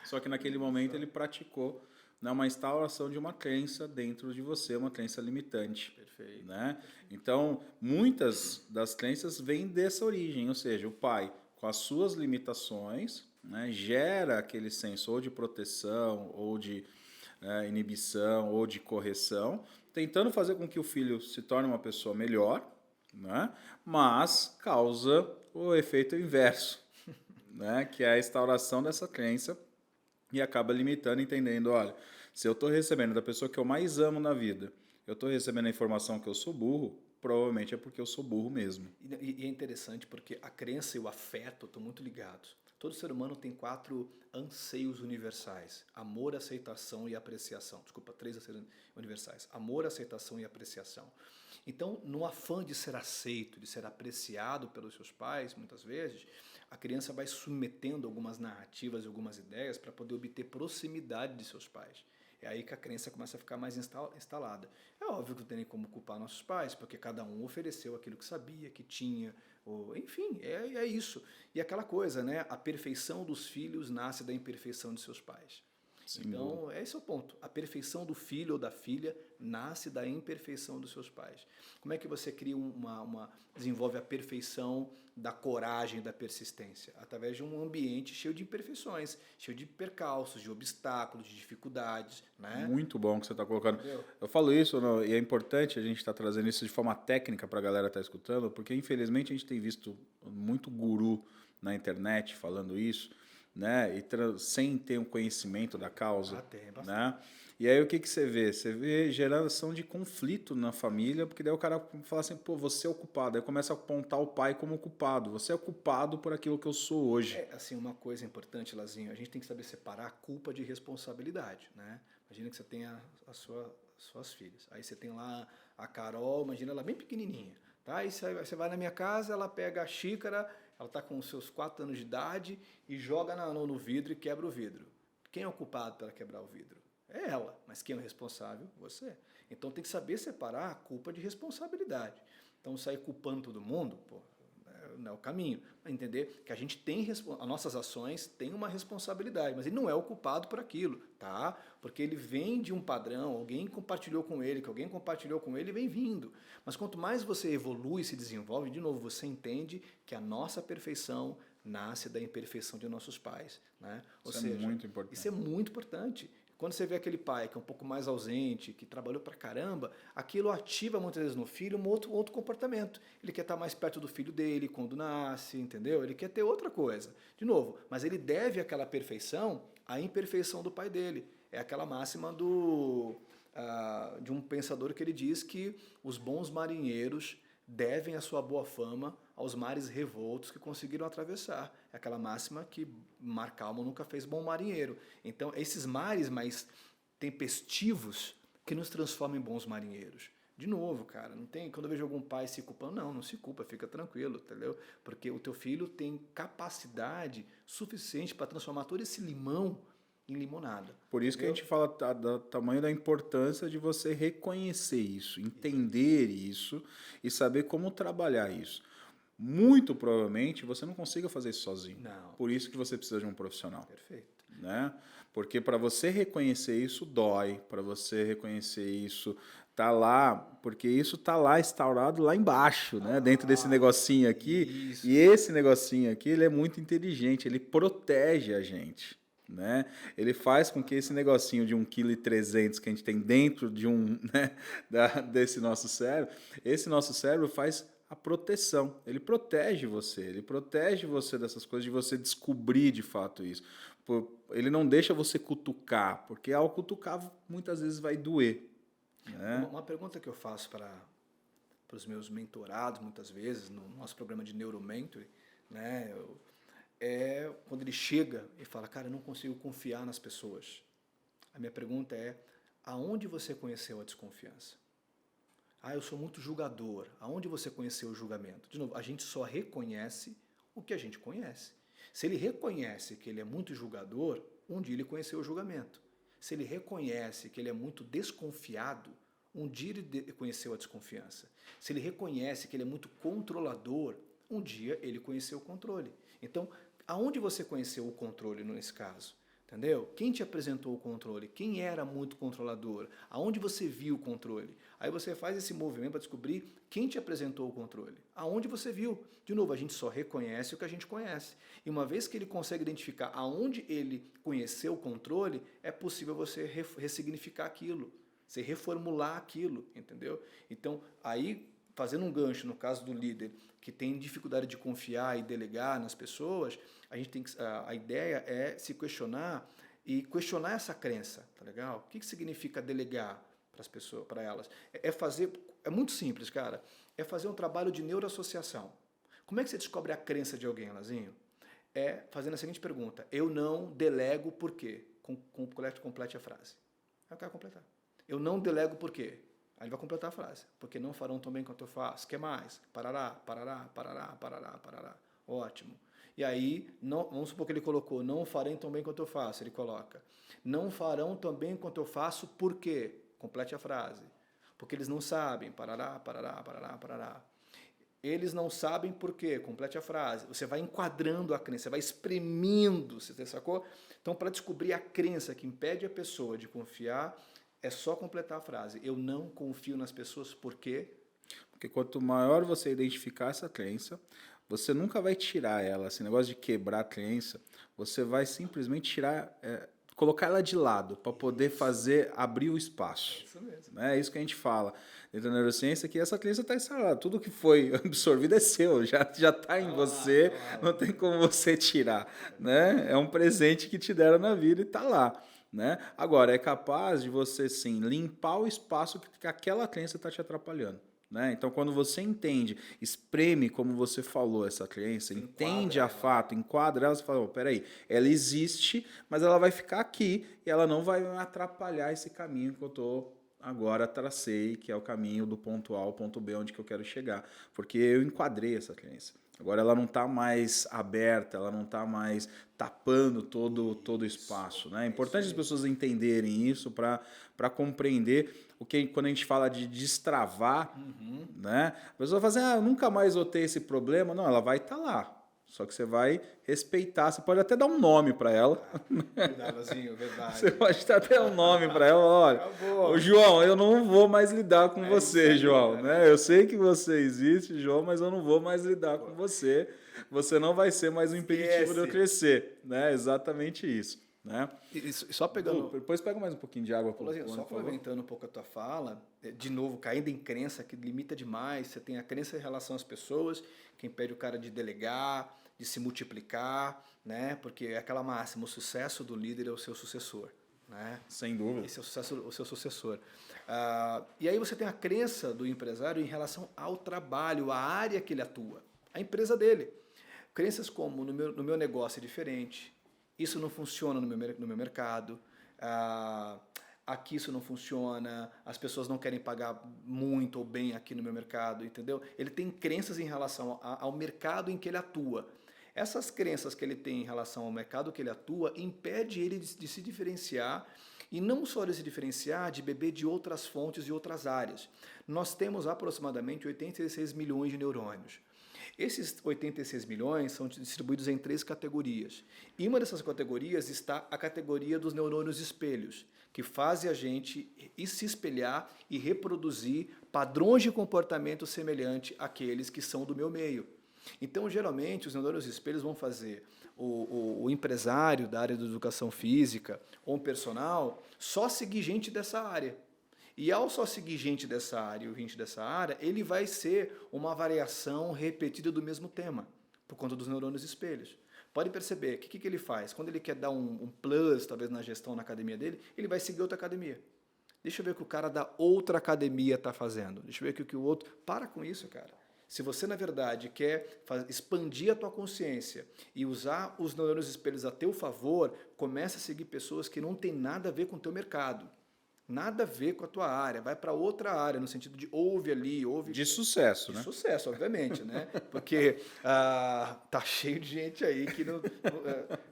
Só que naquele momento ele praticou, né, uma instauração de uma crença dentro de você, uma crença limitante. Perfeito. Né? Então, muitas das crenças vêm dessa origem, ou seja, o pai, com as suas limitações, né, gera aquele senso ou de proteção, ou de inibição, ou de correção, tentando fazer com que o filho se torne uma pessoa melhor, né? Mas causa o efeito inverso, né? Que é a instauração dessa crença e acaba limitando, entendendo, olha, se eu estou recebendo da pessoa que eu mais amo na vida, eu estou recebendo a informação que eu sou burro, provavelmente é porque eu sou burro mesmo. E é interessante porque a crença e o afeto estão muito ligados. Todo ser humano tem 4 anseios universais: amor, aceitação e apreciação. Desculpa, 3 anseios universais: amor, aceitação e apreciação. Então, no afã de ser aceito, de ser apreciado pelos seus pais, muitas vezes, a criança vai submetendo algumas narrativas, algumas ideias para poder obter proximidade de seus pais. É aí que a crença começa a ficar mais instalada. É óbvio que não tem nem como culpar nossos pais, porque cada um ofereceu aquilo que sabia, que tinha, ou, enfim, é isso. E aquela coisa, né? A perfeição dos filhos nasce da imperfeição de seus pais. Sim, então, esse é o ponto. A perfeição do filho ou da filha nasce da imperfeição dos seus pais. Como é que você cria desenvolve a perfeição da coragem, da persistência? Através de um ambiente cheio de imperfeições, cheio de percalços, de obstáculos, de dificuldades, né? Muito bom que você está colocando. Entendeu? Eu falo isso, e é importante a gente estar trazendo isso de forma técnica para a galera estar escutando, porque infelizmente a gente tem visto muito guru na internet falando isso, né? E sem ter um conhecimento da causa. Tem bastante. Né? E aí o que você vê? Você vê geração de conflito na família, porque daí o cara fala assim, pô, você é o culpado. Aí começa a apontar o pai como culpado. Você é o culpado por aquilo que eu sou hoje. Assim, uma coisa importante, Lazinho, a gente tem que saber separar a culpa de responsabilidade, né? Imagina que você tem as suas filhas. Aí você tem lá a Carol, imagina ela bem pequenininha, tá? Aí você vai na minha casa, ela pega a xícara, ela está com os seus 4 anos de idade e joga no vidro e quebra o vidro. Quem é o culpado para quebrar o vidro? É ela, mas quem é o responsável? Você. Então tem que saber separar a culpa de responsabilidade. Então sair culpando todo mundo, pô, não é o caminho. Entender que a gente tem, as nossas ações têm uma responsabilidade, mas ele não é o culpado por aquilo, tá? Porque ele vem de um padrão, alguém compartilhou com ele, que alguém compartilhou com ele e vem vindo. Mas quanto mais você evolui e se desenvolve, de novo, você entende que a nossa perfeição nasce da imperfeição de nossos pais, né? Ou Isso seja, é muito importante. isso é muito importante. Quando você vê aquele pai que é um pouco mais ausente, que trabalhou pra caramba, aquilo ativa muitas vezes no filho um outro comportamento. Ele quer estar mais perto do filho dele quando nasce, entendeu? Ele quer ter outra coisa. De novo, mas ele deve aquela perfeição à imperfeição do pai dele. É aquela máxima de um pensador que ele diz que os bons marinheiros devem a sua boa fama aos mares revoltos que conseguiram atravessar. É aquela máxima que mar calmo nunca fez bom marinheiro. Então, esses mares mais tempestivos que nos transformam em bons marinheiros. De novo, cara, não tem, quando eu vejo algum pai se culpando, não se culpa, fica tranquilo, entendeu? Porque o teu filho tem capacidade suficiente para transformar todo esse limão em limonada. Por isso que a gente fala do tamanho da importância de você reconhecer isso, entender isso e saber como trabalhar isso. Muito provavelmente você não consiga fazer isso sozinho. Não. Por isso que você precisa de um profissional. Perfeito. Né? Porque para você reconhecer isso dói, para você reconhecer isso tá lá, porque isso tá lá instaurado lá embaixo, né? Dentro desse negocinho aqui. Isso. E esse negocinho aqui, ele é muito inteligente, ele protege a gente. Né? Ele faz com que esse negocinho de 1,3 kg que a gente tem dentro de né, desse nosso cérebro, esse nosso cérebro faz a proteção. Ele protege você dessas coisas, de você descobrir de fato isso. Ele não deixa você cutucar, porque ao cutucar muitas vezes vai doer. Né? Uma pergunta que eu faço para os meus mentorados, muitas vezes, no nosso programa de Neuromentoring, né, é quando ele chega e fala, cara, eu não consigo confiar nas pessoas. A minha pergunta é, aonde você conheceu a desconfiança? Ah, eu sou muito julgador. Aonde você conheceu o julgamento? De novo, a gente só reconhece o que a gente conhece. Se ele reconhece que ele é muito julgador, um dia ele conheceu o julgamento. Se ele reconhece que ele é muito desconfiado, um dia ele conheceu a desconfiança. Se ele reconhece que ele é muito controlador, um dia ele conheceu o controle. Então, aonde você conheceu o controle nesse caso? Entendeu? Quem te apresentou o controle? Quem era muito controlador? Aonde você viu o controle? Aí você faz esse movimento para descobrir quem te apresentou o controle. Aonde você viu? De novo, a gente só reconhece o que a gente conhece. E uma vez que ele consegue identificar aonde ele conheceu o controle, é possível você ressignificar aquilo, você reformular aquilo, entendeu? Então, aí, fazendo um gancho no caso do líder que tem dificuldade de confiar e delegar nas pessoas, a ideia é se questionar e questionar essa crença, tá legal? O que significa delegar para as pessoas, para elas? É muito simples, cara. É fazer um trabalho de neuroassociação. Como é que você descobre a crença de alguém, Lazinho? É fazendo a seguinte pergunta: eu não delego por quê? Complete a frase. Aí eu quero completar. Eu não delego por quê? Aí ele vai completar a frase. Porque não farão tão bem quanto eu faço. O que mais? Parará, parará, parará, parará, parará. Ótimo. E aí, vamos supor que ele colocou, não farei tão bem quanto eu faço. Ele coloca, não farão tão bem quanto eu faço, por quê? Complete a frase. Porque eles não sabem. Parará, parará, parará, parará. Eles não sabem por quê? Complete a frase. Você vai enquadrando a crença, você vai exprimindo, você sacou? Então, para descobrir a crença que impede a pessoa de confiar, é só completar a frase. Eu não confio nas pessoas, por quê? Porque quanto maior você identificar essa crença, você nunca vai tirar ela. Esse negócio de quebrar a crença, você vai simplesmente tirar, colocar ela de lado para poder abrir o espaço. É isso mesmo. É isso que a gente fala dentro da neurociência, que essa crença está instalada. Tudo que foi absorvido é seu, já está em você, não tem como você tirar. Né? É um presente que te deram na vida e está lá. Né? Agora, é capaz de você, sim, limpar o espaço que aquela crença está te atrapalhando. Né? Então, quando você entende, espreme, como você falou, essa crença, entende a fato, enquadra ela, você fala, peraí, ela existe, mas ela vai ficar aqui e ela não vai atrapalhar esse caminho que eu agora tracei, que é o caminho do ponto A ao ponto B, onde que eu quero chegar, porque eu enquadrei essa crença. Agora ela não está mais aberta, ela não está mais tapando todo o espaço. Né? É importante as pessoas entenderem isso para compreender o que, quando a gente fala de destravar, né? A pessoa fala assim, eu nunca mais vou ter esse problema. Não, ela vai estar lá. Só que você vai respeitar, você pode até dar um nome para ela. Verdade. Você pode dar até um nome para ela, olha, ô, João, eu não vou mais lidar com você, aí, João. Né? Eu sei que você existe, João, mas eu não vou mais lidar com você. Você não vai ser mais um impeditivo de eu crescer. Né? Exatamente isso. né? E só pegando... Depois pega mais um pouquinho de água. Só complementando um pouco a tua fala, de novo, caindo em crença que limita demais, você tem a crença em relação às pessoas, que impede o cara de delegar, de se multiplicar, né? Porque é aquela máxima, o sucesso do líder é o seu sucessor. Né? Sem dúvida. Esse é o seu sucessor. E aí você tem a crença do empresário em relação ao trabalho, à área que ele atua, a empresa dele. Crenças como no meu negócio é diferente, isso não funciona no meu mercado, aqui isso não funciona, as pessoas não querem pagar muito ou bem aqui no meu mercado, entendeu? Ele tem crenças em relação ao mercado em que ele atua. Essas crenças que ele tem em relação ao mercado que ele atua impede ele de se diferenciar e não só de se diferenciar, de beber de outras fontes e outras áreas. Nós temos aproximadamente 86 milhões de neurônios. Esses 86 milhões são distribuídos em 3 categorias. E uma dessas categorias está a categoria dos neurônios espelhos, que fazem a gente se espelhar e reproduzir padrões de comportamento semelhante àqueles que são do meu meio. Então, geralmente, os neurônios espelhos vão fazer o empresário da área da educação física ou um personal só seguir gente dessa área. E ao só seguir gente dessa área ou gente dessa área, ele vai ser uma variação repetida do mesmo tema, por conta dos neurônios espelhos. Pode perceber, o que ele faz? Quando ele quer dar um plus, talvez na gestão na academia dele, ele vai seguir outra academia. Deixa eu ver o que o cara da outra academia está fazendo. Deixa eu ver o que o outro... Para com isso, cara. Se você, na verdade, quer expandir a tua consciência e usar os neurônios espelhos a teu favor, comece a seguir pessoas que não tem nada a ver com o teu mercado. Nada a ver com a tua área, vai para outra área, no sentido de ouve ali, ouve... De sucesso, né? De sucesso, obviamente, né? Porque tá cheio de gente aí que não...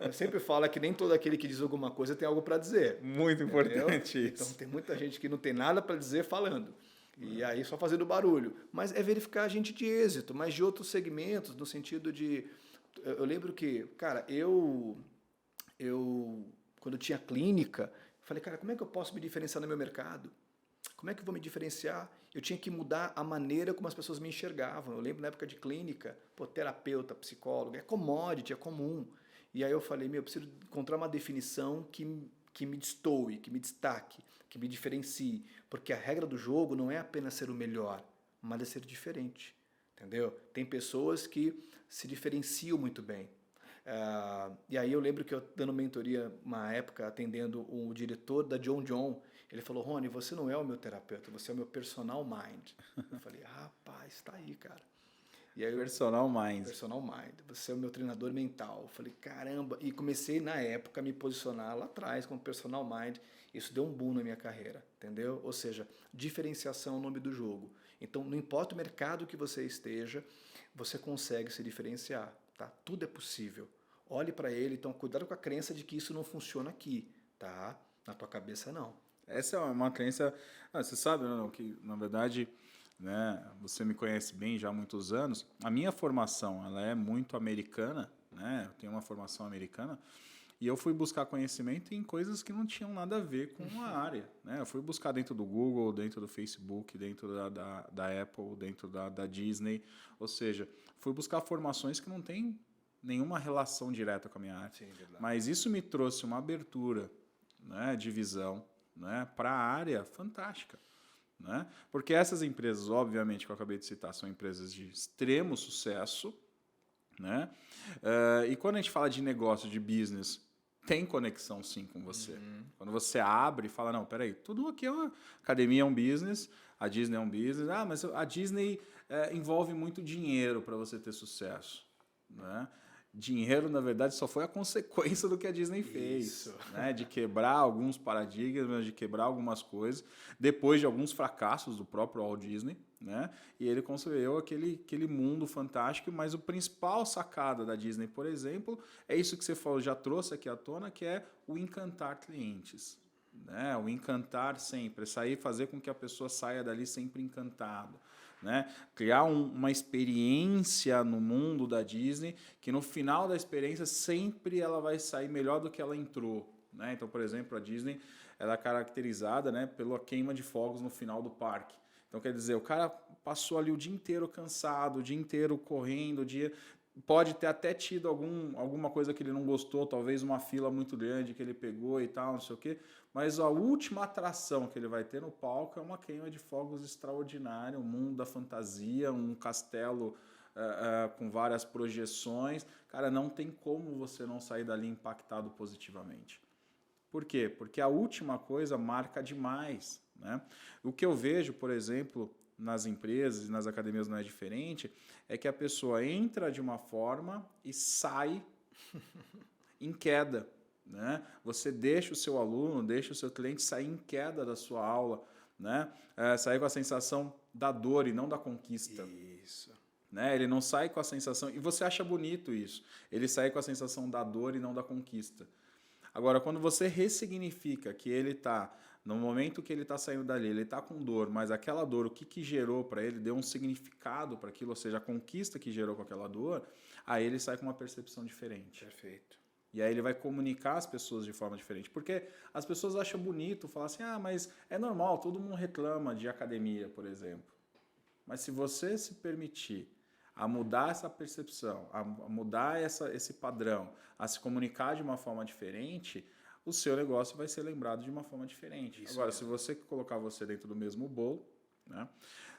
eu sempre falo que nem todo aquele que diz alguma coisa tem algo para dizer. Muito importante entendeu? isso. Então tem muita gente que não tem nada para dizer falando. E aí só fazendo barulho. Mas é verificar gente de êxito, mas de outros segmentos, no sentido de... Eu lembro que, cara, eu quando tinha clínica... Falei, cara, como é que eu posso me diferenciar no meu mercado? Como é que eu vou me diferenciar? Eu tinha que mudar a maneira como as pessoas me enxergavam. Eu lembro na época de clínica, terapeuta, psicólogo, é commodity, é comum. E aí eu falei, eu preciso encontrar uma definição que me destoe, que me destaque, que me diferencie. Porque a regra do jogo não é apenas ser o melhor, mas é ser diferente. Entendeu? Tem pessoas que se diferenciam muito bem. E aí eu lembro que eu dando mentoria uma época, atendendo o diretor da John, ele falou, Rony, você não é o meu terapeuta, você é o meu personal mind. Eu falei, rapaz, tá aí, cara. E aí Personal mind. Personal mind, você é o meu treinador mental. Eu falei, caramba, e comecei na época a me posicionar lá atrás como personal mind. Isso deu um boom na minha carreira, entendeu? Ou seja, diferenciação é o nome do jogo. Então, não importa o mercado que você esteja, você consegue se diferenciar. Tá? Tudo é possível. Olhe para ele, então cuidado com a crença de que isso não funciona aqui, tá? Na tua cabeça não. Essa é uma crença, você sabe, não, que na verdade, né, você me conhece bem já há muitos anos. A minha formação, ela é muito americana, né? Eu tenho uma formação americana e eu fui buscar conhecimento em coisas que não tinham nada a ver com a área, né? Eu fui buscar dentro do Google, dentro do Facebook, dentro da Apple, dentro da Disney, ou seja, fui buscar formações que não têm nenhuma relação direta com a minha área. Sim, verdade. Mas isso me trouxe uma abertura, né, de visão, né, para a área fantástica. Né? Porque essas empresas, obviamente, que eu acabei de citar, são empresas de extremo sucesso. Né? E quando a gente fala de negócio, de business, tem conexão sim com você. Uhum. Quando você abre e fala, não, peraí, tudo aqui é uma academia, é um business, a Disney é um business, mas a Disney envolve muito dinheiro para você ter sucesso. Né? Dinheiro, na verdade, só foi a consequência do que a Disney fez. Né? De quebrar alguns paradigmas, de quebrar algumas coisas, depois de alguns fracassos do próprio Walt Disney. Né? E ele construiu aquele mundo fantástico, mas o principal sacada da Disney, por exemplo, é isso que você falou, já trouxe aqui à tona, que é o encantar clientes. Né? O encantar sempre, fazer com que a pessoa saia dali sempre encantada. Né? Criar uma experiência no mundo da Disney que no final da experiência sempre ela vai sair melhor do que ela entrou. Né? Então, por exemplo, a Disney ela é caracterizada, né, pela queima de fogos no final do parque. Então, quer dizer, o cara passou ali o dia inteiro cansado, o dia inteiro correndo, pode ter até tido alguma coisa que ele não gostou, talvez uma fila muito grande que ele pegou e tal, não sei o quê, mas a última atração que ele vai ter no palco é uma queima de fogos extraordinária, um mundo da fantasia, um castelo com várias projeções. Cara, não tem como você não sair dali impactado positivamente. Por quê? Porque a última coisa marca demais, né? O que eu vejo, por exemplo, nas empresas e nas academias não é diferente, é que a pessoa entra de uma forma e sai em queda, né? Você deixa o seu aluno, deixa o seu cliente sair em queda da sua aula, né? Sair com a sensação da dor e não da conquista. Isso. Né? Ele não sai com a sensação... E você acha bonito isso. Ele sai com a sensação da dor e não da conquista. Agora, quando você ressignifica que ele está... No momento que ele está saindo dali, ele está com dor, mas aquela dor, o que gerou para ele, deu um significado para aquilo, ou seja, a conquista que gerou com aquela dor, aí ele sai com uma percepção diferente. Perfeito. E aí ele vai comunicar as pessoas de forma diferente. Porque as pessoas acham bonito falar assim, mas é normal, todo mundo reclama de academia, por exemplo. Mas se você se permitir a mudar essa percepção, a mudar esse padrão, a se comunicar de uma forma diferente, o seu negócio vai ser lembrado de uma forma diferente. Isso. Agora, se você colocar você dentro do mesmo bolo, né?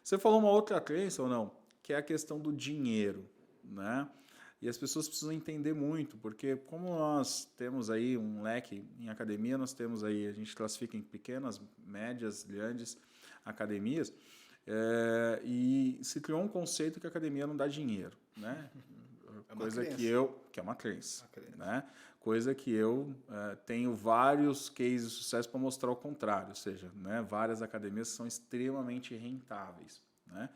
Você falou uma outra crença ou não? Que é a questão do dinheiro, né? E as pessoas precisam entender muito, porque como nós temos aí um leque em academia, nós temos aí, a gente classifica em pequenas, médias, grandes academias, e se criou um conceito que a academia não dá dinheiro, né? Coisa que é uma crença, né? Coisa que eu tenho vários cases de sucesso para mostrar o contrário, ou seja, né, várias academias são extremamente rentáveis, né?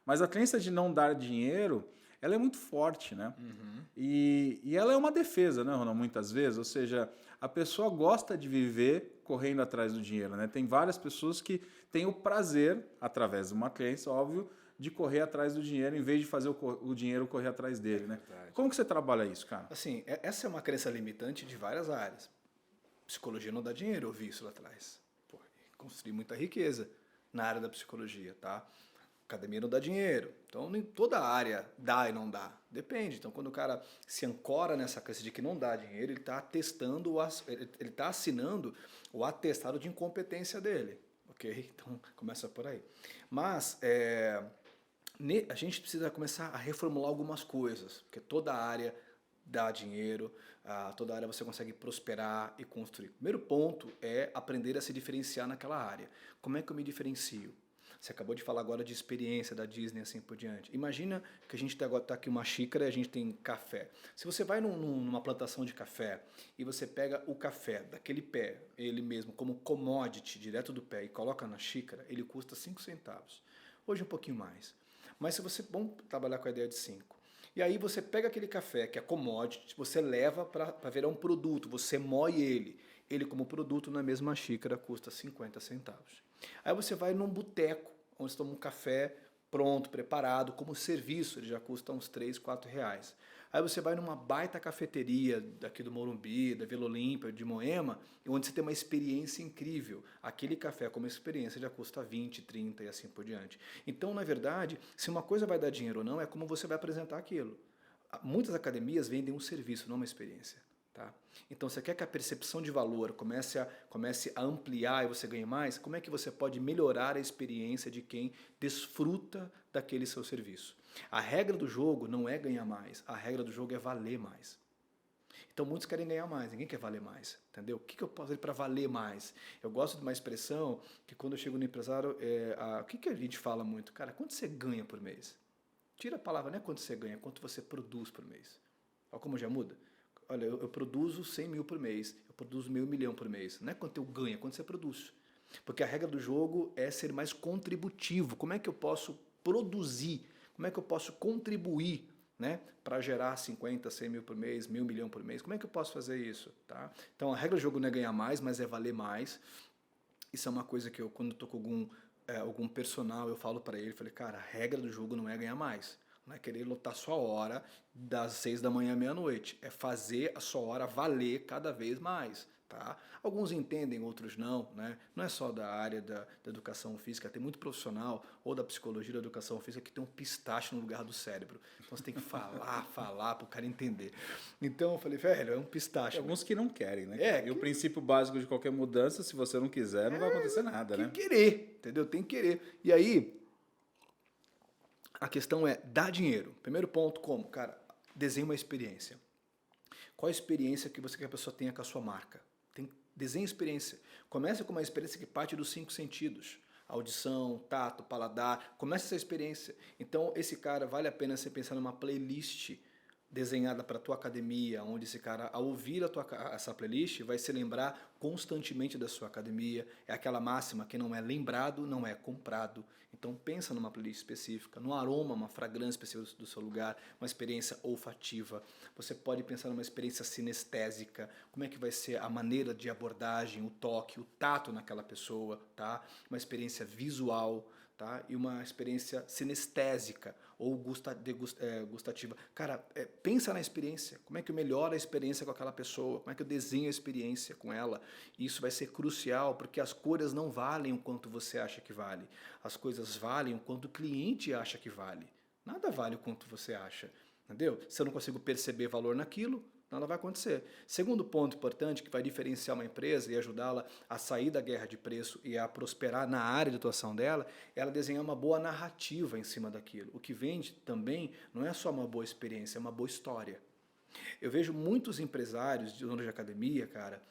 Mas a crença de não dar dinheiro, ela é muito forte, né? Uhum. E ela é uma defesa, né, Ronald, muitas vezes, ou seja, a pessoa gosta de viver correndo atrás do dinheiro, né? Tem várias pessoas que têm o prazer, através de uma crença, óbvio, de correr atrás do dinheiro em vez de fazer o dinheiro correr atrás dele, né? Como que você trabalha isso, cara? Assim, essa é uma crença limitante de várias áreas. Psicologia não dá dinheiro, eu vi isso lá atrás. Pô, construí muita riqueza na área da psicologia, tá? Academia não dá dinheiro. Então, nem toda área dá e não dá. Depende. Então, quando o cara se ancora nessa crença de que não dá dinheiro, ele está atestando, ele está assinando o atestado de incompetência dele. Ok? Então, começa por aí. Mas, a gente precisa começar a reformular algumas coisas, porque toda área dá dinheiro, toda área você consegue prosperar e construir. O primeiro ponto é aprender a se diferenciar naquela área. Como é que eu me diferencio? Você acabou de falar agora de experiência da Disney, assim por diante. Imagina que a gente tá aqui uma xícara e a gente tem café. Se você vai numa plantação de café e você pega o café daquele pé, ele mesmo, como commodity, direto do pé, e coloca na xícara, ele custa 5 centavos. Hoje um pouquinho mais. Mas se você, vamos trabalhar com a ideia de 5. E aí você pega aquele café que é commodity, você leva para virar um produto, você moe ele. Ele como produto na mesma xícara custa 50 centavos. Aí você vai num boteco, onde você toma um café pronto, preparado, como serviço, ele já custa uns 3, 4 reais. Aí você vai numa baita cafeteria daqui do Morumbi, da Vila Olímpia, de Moema, onde você tem uma experiência incrível. Aquele café como experiência já custa 20, 30 e assim por diante. Então, na verdade, se uma coisa vai dar dinheiro ou não, é como você vai apresentar aquilo. Muitas academias vendem um serviço, não uma experiência. Tá? Então, você quer que a percepção de valor comece a ampliar e você ganhe mais? Como é que você pode melhorar a experiência de quem desfruta daquele seu serviço? A regra do jogo não é ganhar mais, a regra do jogo é valer mais. Então, muitos querem ganhar mais, ninguém quer valer mais, entendeu? O que eu posso fazer para valer mais? Eu gosto de uma expressão que quando eu chego no empresário, o que a gente fala muito? Cara, quanto você ganha por mês? Tira a palavra, não é quanto você ganha, é quanto você produz por mês. Olha como já muda. Olha, eu produzo 100 mil por mês, eu produzo meio milhão por mês. Não é quanto eu ganho, é quanto você produz. Porque a regra do jogo é ser mais contributivo. Como é que eu posso produzir? Como é que eu posso contribuir, né, para gerar 50, 100 mil por mês, 1.000 milhão por mês? Como é que eu posso fazer isso? Tá? Então a regra do jogo não é ganhar mais, mas é valer mais. Isso é uma coisa que eu, quando estou com algum personal, eu falo para ele, falei, cara, a regra do jogo não é ganhar mais. Não é querer lotar sua hora das 6 da manhã à meia-noite. É fazer a sua hora valer cada vez mais. Tá? Alguns entendem, outros não. Né? Não é só da área da educação física, tem muito profissional, ou da psicologia da educação física, que tem um pistache no lugar do cérebro. Então você tem que falar para o cara entender. Então eu falei, velho, é um pistache. Tem alguns que não querem, né? E o princípio básico de qualquer mudança, se você não quiser, não vai acontecer nada, né? Tem que querer, entendeu? Tem que querer. E aí, a questão é dar dinheiro. Primeiro ponto, como? Cara, desenhe uma experiência. Qual a experiência que você quer que a pessoa tenha com a sua marca? Desenhe experiência. Comece com uma experiência que parte dos 5 sentidos. Audição, tato, paladar. Comece essa experiência. Então, esse cara, vale a pena você pensar numa playlist desenhada para a tua academia, onde esse cara, ao ouvir essa playlist, vai se lembrar constantemente da sua academia. É aquela máxima que não é lembrado, não é comprado. Então pensa numa playlist específica, no aroma, uma fragrância específica do seu lugar, uma experiência olfativa. Você pode pensar numa experiência sinestésica, como é que vai ser a maneira de abordagem, o toque, o tato naquela pessoa, tá? Uma experiência visual, tá? E uma experiência sinestésica ou gustativa. Cara, pensa na experiência. Como é que eu melhoro a experiência com aquela pessoa? Como é que eu desenho a experiência com ela? E isso vai ser crucial, porque as cores não valem o quanto você acha que vale. As coisas valem o quanto o cliente acha que vale. Nada vale o quanto você acha. Entendeu? Se eu não consigo perceber valor naquilo, nada vai acontecer. Segundo ponto importante que vai diferenciar uma empresa e ajudá-la a sair da guerra de preço e a prosperar na área de atuação dela, é ela desenhar uma boa narrativa em cima daquilo. O que vende também não é só uma boa experiência, é uma boa história. Eu vejo muitos empresários de donos de academia, cara,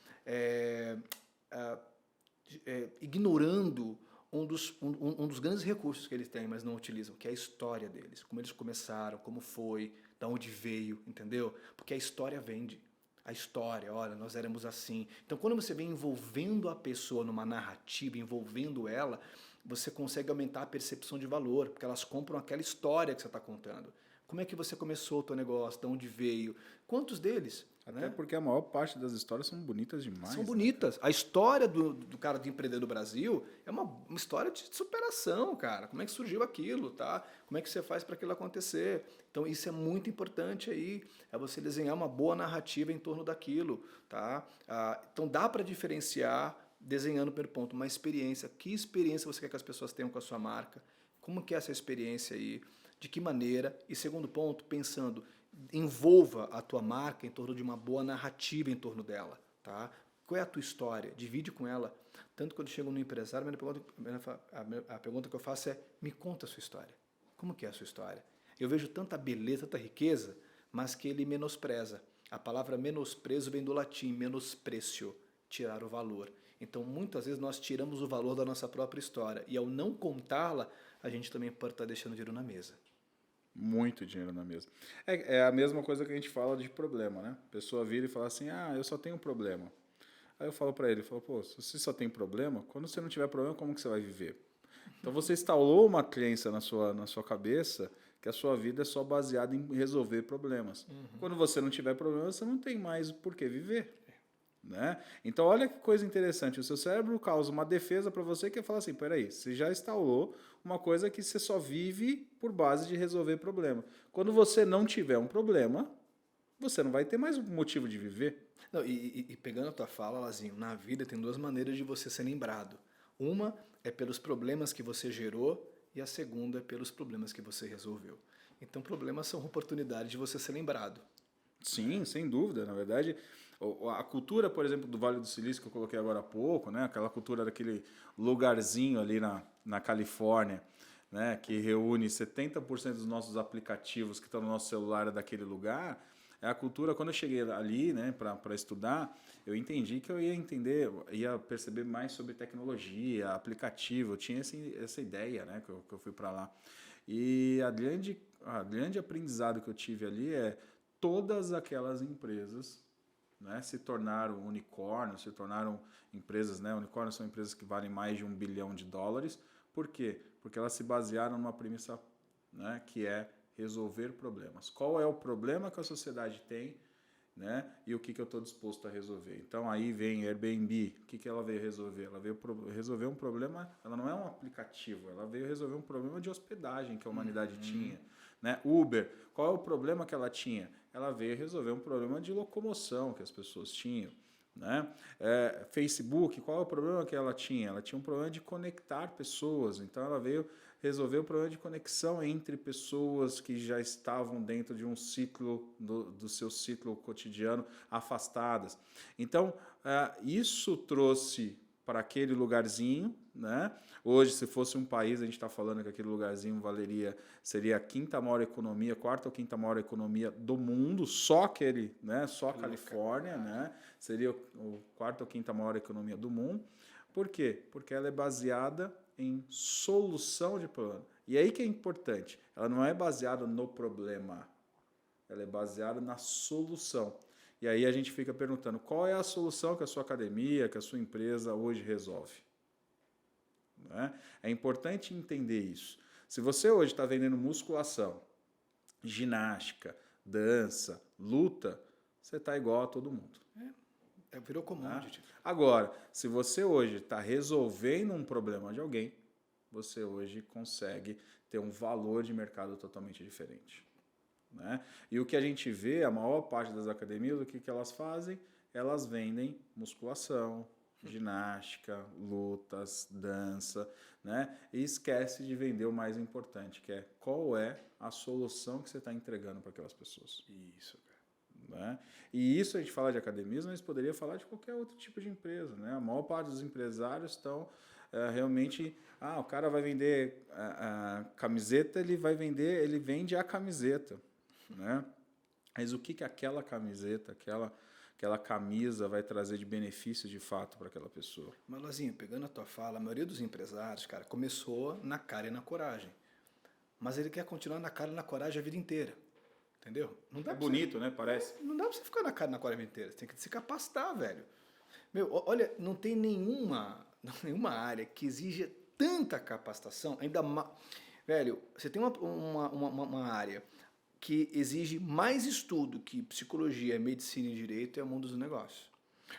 ignorando um dos grandes recursos que eles têm, mas não utilizam, que é a história deles. Como eles começaram, como foi, da onde veio, entendeu? Porque a história vende. A história, olha, nós éramos assim. Então, quando você vem envolvendo a pessoa numa narrativa, envolvendo ela, você consegue aumentar a percepção de valor, porque elas compram aquela história que você está contando. Como é que você começou o teu negócio, de onde veio? Quantos deles? Até porque a maior parte das histórias são bonitas demais. São bonitas. Né? A história do cara de empreender do Brasil é uma história de superação, cara. Como é que surgiu aquilo, tá? Como é que você faz para aquilo acontecer? Então isso é muito importante aí, é você desenhar uma boa narrativa em torno daquilo, tá? Então dá para diferenciar desenhando, primeiro ponto, uma experiência. Que experiência você quer que as pessoas tenham com a sua marca? Como que é essa experiência aí? De que maneira? E segundo ponto, pensando, envolva a tua marca em torno de uma boa narrativa em torno dela, tá? Qual é a tua história? Divide com ela. Tanto quando eu chego no empresário, a pergunta que eu faço é, me conta a sua história. Como que é a sua história? Eu vejo tanta beleza, tanta riqueza, mas que ele menospreza. A palavra menosprezo vem do latim, menosprecio, tirar o valor. Então, muitas vezes nós tiramos o valor da nossa própria história e ao não contá-la, a gente também pode estar deixando dinheiro na mesa. Muito dinheiro na mesa. É a mesma coisa que a gente fala de problema, né? A pessoa vira e fala assim, eu só tenho problema. Aí eu falo para ele, pô, se você só tem problema, quando você não tiver problema, como que você vai viver? Então você instalou uma crença na sua cabeça que a sua vida é só baseada em resolver problemas. Quando você não tiver problema, você não tem mais por que viver. Né? Então olha que coisa interessante, o seu cérebro causa uma defesa para você que é falar assim, peraí, você já instalou uma coisa que você só vive por base de resolver problema. Quando você não tiver um problema, você não vai ter mais motivo de viver. Não, e pegando a tua fala, Lazinho, na vida tem 2 maneiras de você ser lembrado. Uma é pelos problemas que você gerou e a segunda é pelos problemas que você resolveu. Então problemas são oportunidades de você ser lembrado. Sim, sem dúvida, na verdade... A cultura, por exemplo, do Vale do Silício, que eu coloquei agora há pouco, né? Aquela cultura daquele lugarzinho ali na Califórnia, né? Que reúne 70% dos nossos aplicativos que estão no nosso celular daquele lugar. É a cultura, quando eu cheguei ali, né, para estudar, eu entendi que eu ia perceber mais sobre tecnologia, aplicativo, eu tinha essa ideia, né, que eu fui para lá. E a grande aprendizado que eu tive ali é todas aquelas empresas, né, se tornaram unicórnios, se tornaram empresas, né, unicórnios são empresas que valem mais de $1 bilhão. Por quê? Porque elas se basearam numa premissa, né, que é resolver problemas. Qual é o problema que a sociedade tem, né, e o que eu estou disposto a resolver? Então aí vem Airbnb, o que ela veio resolver? Ela veio resolver um problema, ela não é um aplicativo, ela veio resolver um problema de hospedagem que a humanidade tinha. né? Uber, qual é o problema que ela tinha? Ela veio resolver um problema de locomoção que as pessoas tinham. Né? Facebook, qual é o problema que ela tinha? Ela tinha um problema de conectar pessoas, então ela veio resolver o problema de conexão entre pessoas que já estavam dentro de um ciclo, do seu ciclo cotidiano, afastadas. Então, isso trouxe para aquele lugarzinho, né? Hoje, se fosse um país, a gente está falando que aquele lugarzinho seria a quinta maior economia, quarta ou quinta maior economia do mundo, só aquele, né? Só a Califórnia, né? Seria o quarta ou quinta maior economia do mundo. Por quê? Porque ela é baseada em solução de problema. E aí que é importante, ela não é baseada no problema, ela é baseada na solução. E aí a gente fica perguntando, qual é a solução que a sua academia, que a sua empresa hoje resolve? Né? É importante entender isso. Se você hoje está vendendo musculação, ginástica, dança, luta, você está igual a todo mundo. Virou commodity. Agora, se você hoje está resolvendo um problema de alguém, você hoje consegue ter um valor de mercado totalmente diferente. Né? E o que a gente vê, a maior parte das academias, o que elas fazem? Elas vendem musculação, ginástica, lutas, dança, né? E esquece de vender o mais importante, que é qual é a solução que você está entregando para aquelas pessoas. Isso, cara. Né? E isso a gente fala de academias, mas poderia falar de qualquer outro tipo de empresa. Né? A maior parte dos empresários estão realmente... o cara vai vender a camiseta, ele vende a camiseta. Né? Mas o que aquela camiseta, aquela camisa vai trazer de benefício de fato para aquela pessoa? Mas, Lazinho, pegando a tua fala, a maioria dos empresários, cara, começou na cara e na coragem. Mas ele quer continuar na cara e na coragem a vida inteira. Entendeu? Não dá bonito, né? Parece. Não dá pra você ficar na cara e na coragem a vida inteira. Você tem que se capacitar, velho. Meu, olha, não tem nenhuma área que exija tanta capacitação, ainda mais... Velho, você tem uma área que exige mais estudo que psicologia, medicina e direito, é o mundo dos negócios.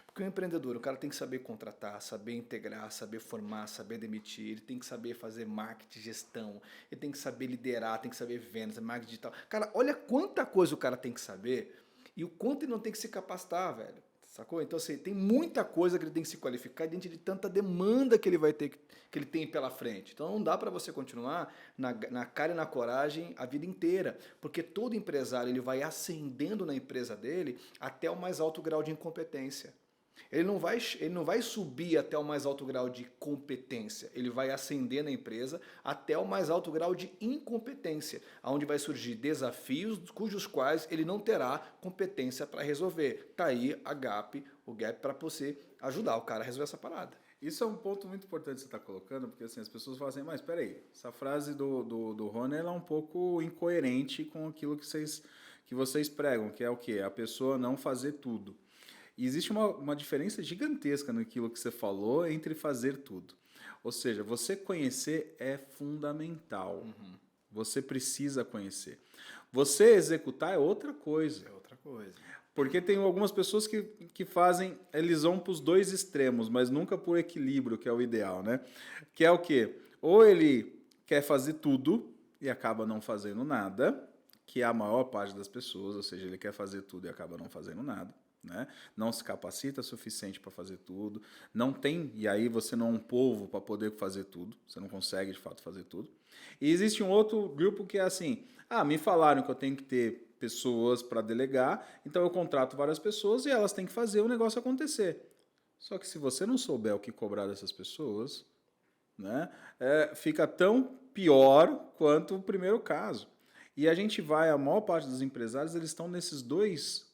Porque o empreendedor, o cara tem que saber contratar, saber integrar, saber formar, saber demitir, ele tem que saber fazer marketing, gestão, ele tem que saber liderar, tem que saber vendas, marketing digital. Cara, olha quanta coisa o cara tem que saber e o quanto ele não tem que se capacitar, velho. Sacou? Então, assim, tem muita coisa que ele tem que se qualificar diante de tanta demanda que ele vai ter, que ele tem pela frente. Então, não dá para você continuar na cara e na coragem a vida inteira, porque todo empresário ele vai ascendendo na empresa dele até o mais alto grau de incompetência. Ele não vai subir até o mais alto grau de competência, ele vai ascender na empresa até o mais alto grau de incompetência, onde vai surgir desafios cujos quais ele não terá competência para resolver. Tá aí o gap para você ajudar o cara a resolver essa parada. Isso é um ponto muito importante que você está colocando, porque assim, as pessoas falam assim, mas espera aí, essa frase do Rony ela é um pouco incoerente com aquilo que vocês pregam, que é o quê? A pessoa não fazer tudo. E existe uma diferença gigantesca naquilo que você falou entre fazer tudo. Ou seja, você conhecer é fundamental. Uhum. Você precisa conhecer. Você executar é outra coisa. É outra coisa. Porque tem algumas pessoas que fazem, eles vão para os dois extremos, mas nunca por equilíbrio, que é o ideal, né? Que é o quê? Ou ele quer fazer tudo e acaba não fazendo nada, que é a maior parte das pessoas, ou seja, ele quer fazer tudo e acaba não fazendo nada. Né? Não se capacita o suficiente para fazer tudo, não tem, e aí você não é um povo para poder fazer tudo, você não consegue de fato fazer tudo. E existe um outro grupo que é assim, me falaram que eu tenho que ter pessoas para delegar, então eu contrato várias pessoas e elas têm que fazer o negócio acontecer. Só que se você não souber o que cobrar dessas pessoas, né, fica tão pior quanto o primeiro caso. E a gente vai, a maior parte dos empresários, eles estão desses dois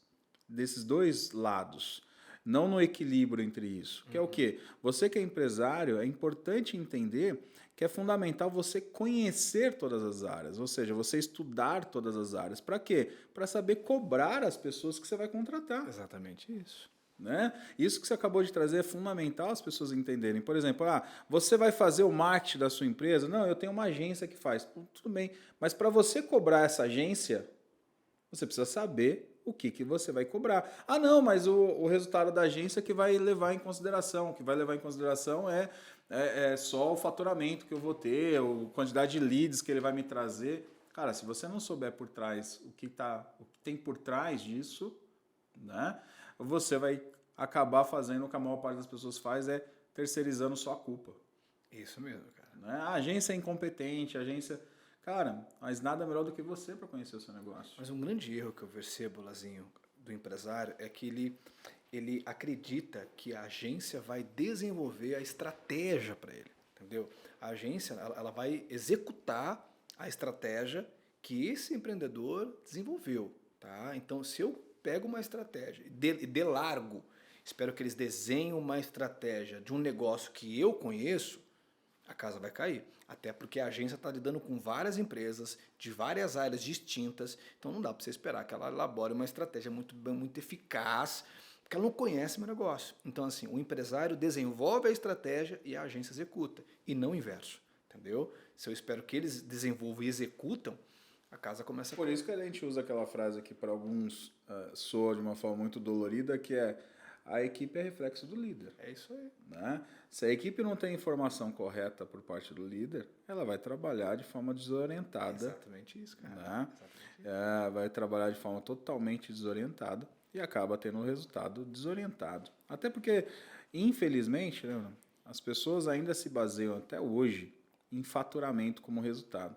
lados, não no equilíbrio entre isso. Que é o quê? Você que é empresário, é importante entender que é fundamental você conhecer todas as áreas, ou seja, você estudar todas as áreas. Para quê? Para saber cobrar as pessoas que você vai contratar. Exatamente isso. Né? Isso que você acabou de trazer é fundamental as pessoas entenderem. Por exemplo, você vai fazer o marketing da sua empresa? Não, eu tenho uma agência que faz. Tudo bem, mas para você cobrar essa agência, você precisa saber o que você vai cobrar. Não, mas o resultado da agência que vai levar em consideração. O que vai levar em consideração é só o faturamento que eu vou ter, a quantidade de leads que ele vai me trazer. Cara, se você não souber por trás o que tem por trás disso, né, você vai acabar fazendo o que a maior parte das pessoas faz, é terceirizando só a culpa. Isso mesmo, cara. Né? A agência é incompetente, a agência... Cara, mas nada melhor do que você para conhecer o seu negócio. Mas um grande erro que eu percebo, Lazinho, do empresário é que ele acredita que a agência vai desenvolver a estratégia para ele, entendeu? A agência ela vai executar a estratégia que esse empreendedor desenvolveu, tá? Então, se eu pego uma estratégia e delargo, espero que eles desenhem uma estratégia de um negócio que eu conheço, a casa vai cair. Até porque a agência está lidando com várias empresas de várias áreas distintas, então não dá para você esperar que ela elabore uma estratégia muito eficaz, porque ela não conhece meu negócio. Então, assim, o empresário desenvolve a estratégia e a agência executa, e não o inverso, entendeu? Se eu espero que eles desenvolvam e executam, a casa começa a Por isso que a gente usa aquela frase que para alguns soa de uma forma muito dolorida, que é: a equipe é reflexo do líder. É isso aí. Né? Se a equipe não tem informação correta por parte do líder, ela vai trabalhar de forma desorientada. Exatamente isso, cara. Né? Exatamente isso. Vai trabalhar de forma totalmente desorientada e acaba tendo um resultado desorientado. Até porque, infelizmente, né, as pessoas ainda se baseiam até hoje em faturamento como resultado.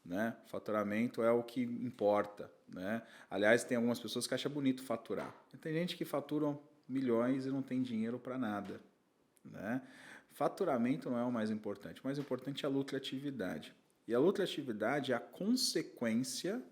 Né? Faturamento é o que importa. Né? Aliás, tem algumas pessoas que acham bonito faturar. Tem gente que fatura milhões e não tem dinheiro para nada. Né? Faturamento não é o mais importante. O mais importante é a lucratividade. E a lucratividade é a consequência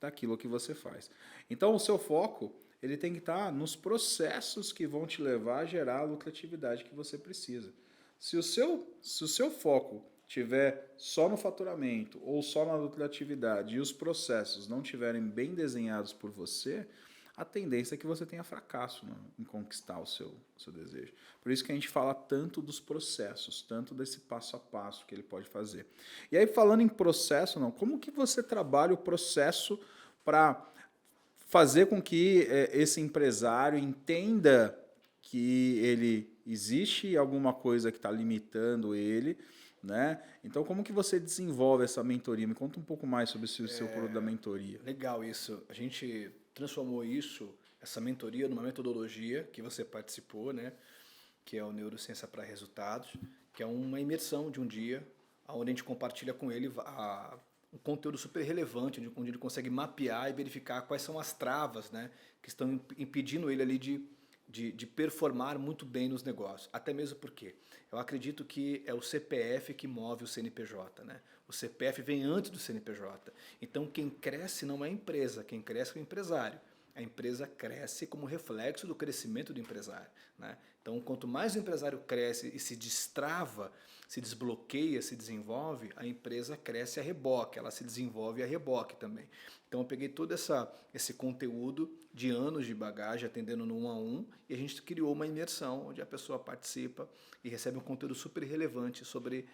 daquilo que você faz. Então, o seu foco ele tem que estar nos processos que vão te levar a gerar a lucratividade que você precisa. Se o seu foco tiver só no faturamento ou só na lucratividade e os processos não tiverem bem desenhados por você, a tendência é que você tenha fracasso em conquistar o seu desejo. Por isso que a gente fala tanto dos processos, tanto desse passo a passo que ele pode fazer. E aí, falando em processo, como que você trabalha o processo para fazer com que esse empresário entenda que ele existe alguma coisa que está limitando ele, né? Então, como que você desenvolve essa mentoria? Me conta um pouco mais sobre o seu produto da mentoria. Legal isso. A gente transformou essa mentoria, numa metodologia que você participou, né? Que é o Neurociência para Resultados, que é uma imersão de um dia, onde a gente compartilha com ele um conteúdo super relevante, onde ele consegue mapear e verificar quais são as travas, né? Que estão impedindo ele ali de performar muito bem nos negócios. Até mesmo porque eu acredito que é o CPF que move o CNPJ, né? O CPF vem antes do CNPJ. Então quem cresce não é a empresa, quem cresce é o empresário. A empresa cresce como reflexo do crescimento do empresário, né? Então quanto mais o empresário cresce e se destrava, se desbloqueia, se desenvolve, a empresa cresce a reboque, ela se desenvolve a reboque também. Então eu peguei todo esse conteúdo de anos de bagagem, atendendo no 1 a 1, e a gente criou uma imersão onde a pessoa participa e recebe um conteúdo super relevante sobre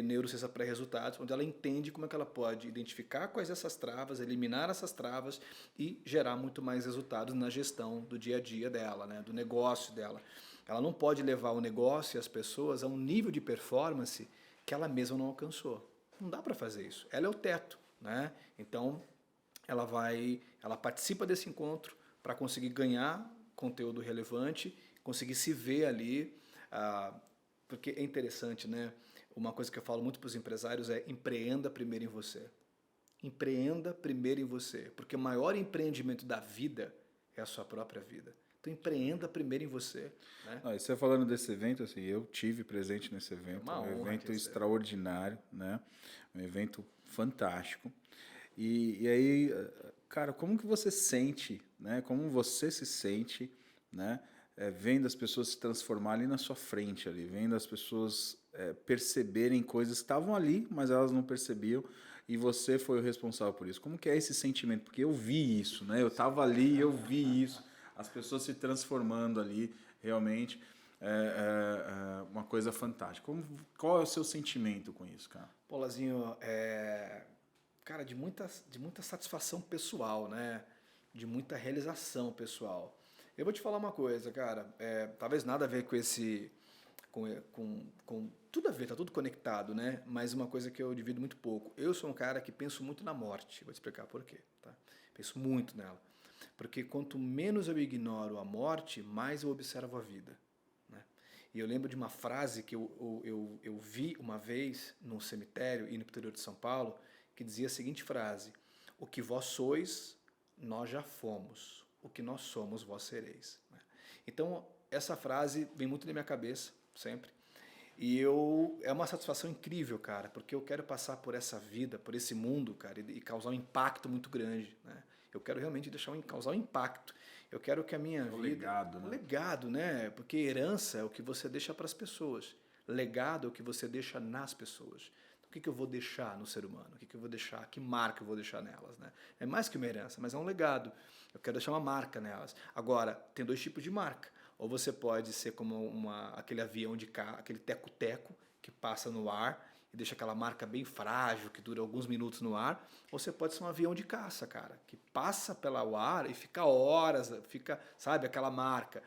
neurociência para resultados, onde ela entende como é que ela pode identificar quais essas travas, eliminar essas travas e gerar muito mais resultados na gestão do dia a dia dela, né, do negócio dela. Ela não pode levar o negócio e as pessoas a um nível de performance que ela mesma não alcançou. Não dá para fazer isso. Ela é o teto, né? Então, ela participa desse encontro para conseguir ganhar conteúdo relevante, conseguir se ver ali, porque é interessante, né? Uma coisa que eu falo muito para os empresários é: empreenda primeiro em você. Empreenda primeiro em você, porque o maior empreendimento da vida é a sua própria vida. Então empreenda primeiro em você. Né? E você falando desse evento, assim, eu tive presente nesse evento, um evento extraordinário, né? Um evento fantástico. E aí, cara, como que você sente, né? Como você se sente, né? Vendo as pessoas se transformarem ali na sua frente, ali, vendo as pessoas perceberem coisas que estavam ali, mas elas não percebiam, e você foi o responsável por isso. Como que é esse sentimento? Porque eu vi isso, né? Eu estava ali e eu vi isso. As pessoas se transformando ali, realmente, uma coisa fantástica. Qual é o seu sentimento com isso, cara? Pô, Lazinho, cara, de muita satisfação pessoal, né? De muita realização pessoal. Eu vou te falar uma coisa, cara, talvez nada a ver com com tudo a ver, tá tudo conectado, né? Mas uma coisa que eu divido muito pouco. Eu sou um cara que penso muito na morte. Vou te explicar por quê, tá? Penso muito nela. Porque quanto menos eu ignoro a morte, mais eu observo a vida, né? E eu lembro de uma frase que eu vi uma vez num cemitério, e no interior de São Paulo, que dizia a seguinte frase: o que vós sois, nós já fomos. O que nós somos, vós sereis. Então, essa frase vem muito na minha cabeça, sempre. E é uma satisfação incrível, cara, porque eu quero passar por essa vida, por esse mundo, cara, e causar um impacto muito grande, né? Eu quero realmente causar um impacto. Eu quero que a minha vida... legado, né? Legado, né? Porque herança é o que você deixa para as pessoas. Legado é o que você deixa nas pessoas. O que eu vou deixar no ser humano? O que eu vou deixar? Que marca eu vou deixar nelas, né? É mais que uma herança, mas é um legado. Eu quero deixar uma marca nelas. Agora, tem 2 tipos de marca. Ou você pode ser como aquele avião de carro, aquele teco-teco que passa no ar e deixa aquela marca bem frágil, que dura alguns minutos no ar. Ou você pode ser um avião de caça, cara, que passa pelo ar e fica horas, fica, sabe, aquela marca.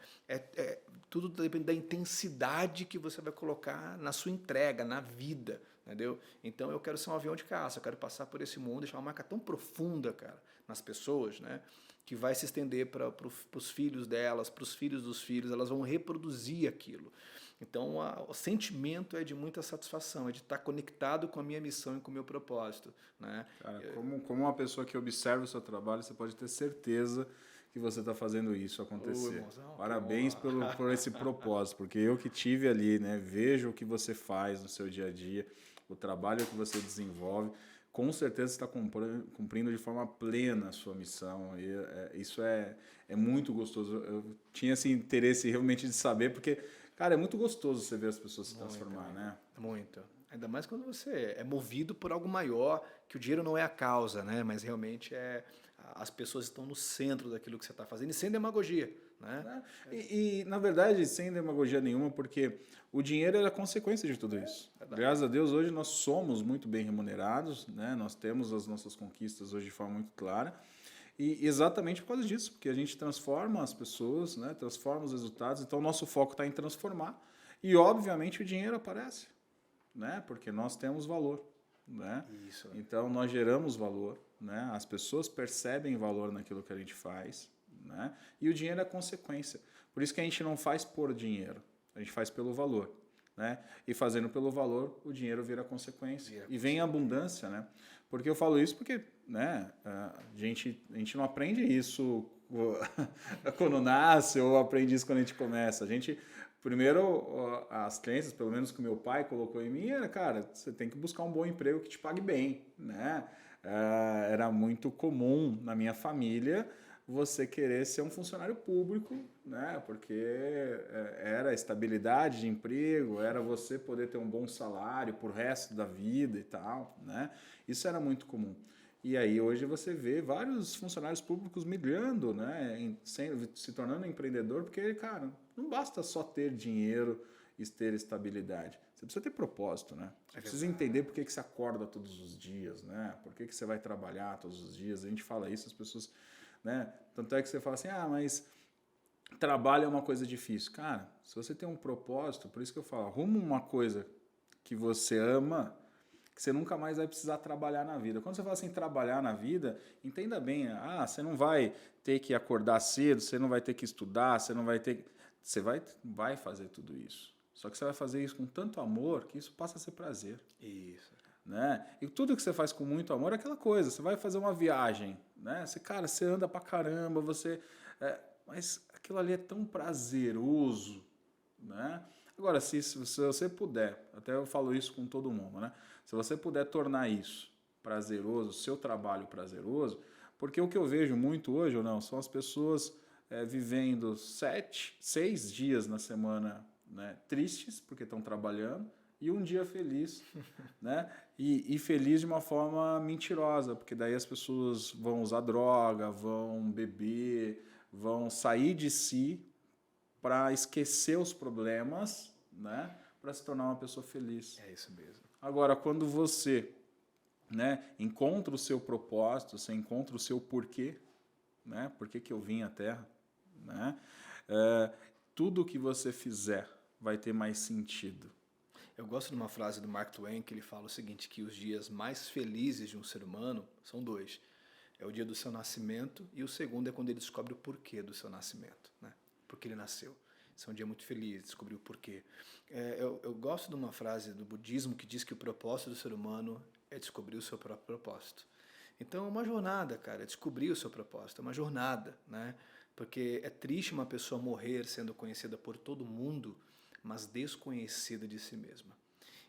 Tudo depende da intensidade que você vai colocar na sua entrega, na vida, entendeu? Então eu quero ser um avião de caça, eu quero passar por esse mundo, deixar uma marca tão profunda, cara, nas pessoas, né? Que vai se estender para os filhos delas, para os filhos dos filhos, elas vão reproduzir aquilo. Então, o sentimento é de muita satisfação, é de estar conectado com a minha missão e com o meu propósito, né? Cara, como uma pessoa que observa o seu trabalho, você pode ter certeza que você está fazendo isso acontecer. Parabéns por esse propósito, porque eu que tive ali, né, vejo o que você faz no seu dia a dia, o trabalho que você desenvolve. Com certeza você está cumprindo de forma plena a sua missão. E isso é muito gostoso. Eu tinha esse interesse realmente de saber, porque, cara, é muito gostoso você ver as pessoas se transformar, né? Muito. Ainda mais quando você é movido por algo maior, que o dinheiro não é a causa, né? Mas realmente as pessoas estão no centro daquilo que você está fazendo, e sem demagogia, né? E, na verdade, sem demagogia nenhuma, porque o dinheiro é a consequência de tudo isso. Graças a Deus, hoje nós somos muito bem remunerados, né? Nós temos as nossas conquistas hoje de forma muito clara, e exatamente por causa disso, porque a gente transforma as pessoas, né? Transforma os resultados, então o nosso foco está em transformar, e obviamente o dinheiro aparece, né? Porque nós temos valor, né? Isso. Então nós geramos valor, né? As pessoas percebem valor naquilo que a gente faz, né? E o dinheiro é consequência. Por isso que a gente não faz por dinheiro, a gente faz pelo valor, né? E fazendo pelo valor, o dinheiro vira consequência. E vem a abundância, né? Porque eu falo isso porque, né, a gente não aprende isso quando nasce ou aprende isso quando a gente começa. A gente, primeiro, as crenças, pelo menos que o meu pai colocou em mim, era, cara, você tem que buscar um bom emprego que te pague bem, né? Era muito comum na minha família você querer ser um funcionário público, né? Porque era estabilidade de emprego, era você poder ter um bom salário pro resto da vida e tal, né? Isso era muito comum. E aí hoje você vê vários funcionários públicos migrando, né? Se tornando empreendedor, porque, cara, não basta só ter dinheiro e ter estabilidade. Você precisa ter propósito, né? Você precisa entender por que você acorda todos os dias, né? Por que você vai trabalhar todos os dias. A gente fala isso, as pessoas... né? Tanto é que você fala assim, mas trabalho é uma coisa difícil. Cara, se você tem um propósito, por isso que eu falo, arruma uma coisa que você ama, que você nunca mais vai precisar trabalhar na vida. Quando você fala assim, trabalhar na vida, entenda bem, você não vai ter que acordar cedo, você não vai ter que estudar, você não vai ter... Você vai fazer tudo isso. Só que você vai fazer isso com tanto amor que isso passa a ser prazer. Isso. Né? E tudo que você faz com muito amor é aquela coisa. Você vai fazer uma viagem, né? Você anda pra caramba, mas aquilo ali é tão prazeroso, né? Agora, se você puder, até eu falo isso com todo mundo, né? Se você puder tornar isso prazeroso, seu trabalho prazeroso, porque o que eu vejo muito hoje, ou não, são as pessoas vivendo 6 dias na semana, né, tristes porque estão trabalhando, e um dia feliz, né? E feliz de uma forma mentirosa, porque daí as pessoas vão usar droga, vão beber, vão sair de si para esquecer os problemas, né? Para se tornar uma pessoa feliz. É isso mesmo. Agora, quando você, né, encontra o seu propósito, você encontra o seu porquê, né? Por que eu vim à Terra, né? Tudo que você fizer, vai ter mais sentido? Eu gosto de uma frase do Mark Twain que ele fala o seguinte, que os dias mais felizes de um ser humano são dois. É o dia do seu nascimento e o segundo é quando ele descobre o porquê do seu nascimento, né? Porque ele nasceu. Esse é um dia muito feliz, descobrir o porquê. Eu gosto de uma frase do budismo que diz que o propósito do ser humano é descobrir o seu próprio propósito. Então é uma jornada, cara, é descobrir o seu propósito, é uma jornada, né? Porque é triste uma pessoa morrer sendo conhecida por todo mundo, mas desconhecida de si mesma.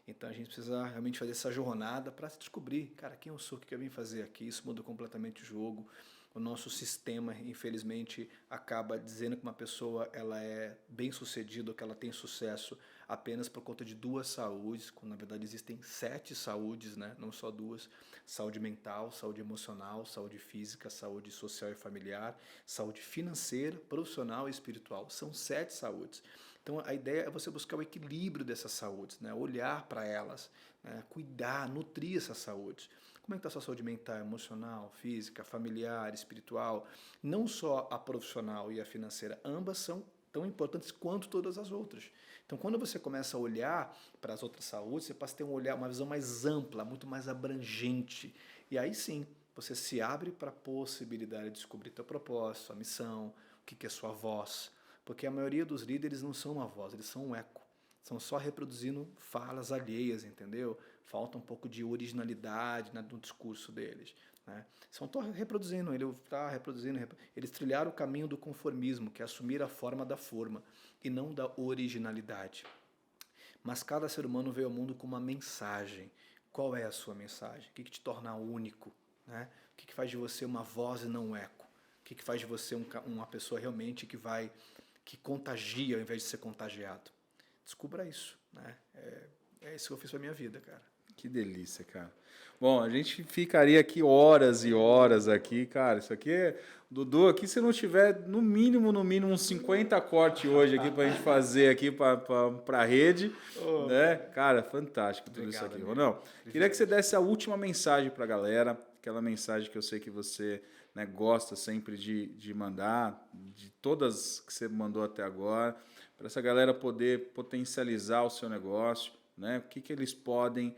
Então a gente precisa realmente fazer essa jornada para se descobrir, cara, quem eu sou, o que eu vim fazer aqui. Isso muda completamente o jogo. O nosso sistema, infelizmente, acaba dizendo que uma pessoa ela é bem-sucedida, que ela tem sucesso apenas por conta de 2 saúdes, quando na verdade existem 7 saúdes, né? Não só 2. Saúde mental, saúde emocional, saúde física, saúde social e familiar, saúde financeira, profissional e espiritual. São 7 saúdes. Então a ideia é você buscar o equilíbrio dessas saúdes, né? Olhar para elas, né? Cuidar, nutrir essas saúdes. Como é que está a sua saúde mental, emocional, física, familiar, espiritual? Não só a profissional e a financeira, ambas são tão importantes quanto todas as outras. Então, quando você começa a olhar para as outras saúdes, você passa a ter uma visão mais ampla, muito mais abrangente. E aí sim, você se abre para a possibilidade de descobrir teu propósito, sua missão, o que é sua voz. Porque a maioria dos líderes não são uma voz, eles são um eco. São só reproduzindo falas alheias, entendeu? Falta um pouco de originalidade no discurso deles, né? São só reproduzindo, eles trilharam o caminho do conformismo, que é assumir a forma da forma, e não da originalidade. Mas cada ser humano veio ao mundo com uma mensagem. Qual é a sua mensagem? O que te torna único, né? O que faz de você uma voz e não um eco? O que faz de você uma pessoa realmente que contagia ao invés de ser contagiado? Descubra isso, né? É isso que eu fiz pra minha vida, cara. Que delícia, cara. Bom, a gente ficaria aqui horas e horas aqui, cara. Isso aqui é... Dudu, aqui se não tiver no mínimo uns 50 cortes hoje aqui pra gente fazer aqui pra rede, né? Cara, fantástico tudo isso aqui. Não, queria que você desse a última mensagem pra galera, aquela mensagem que eu sei que você, né, gosta sempre de mandar, de todas que você mandou até agora, para essa galera poder potencializar o seu negócio, né? O que eles podem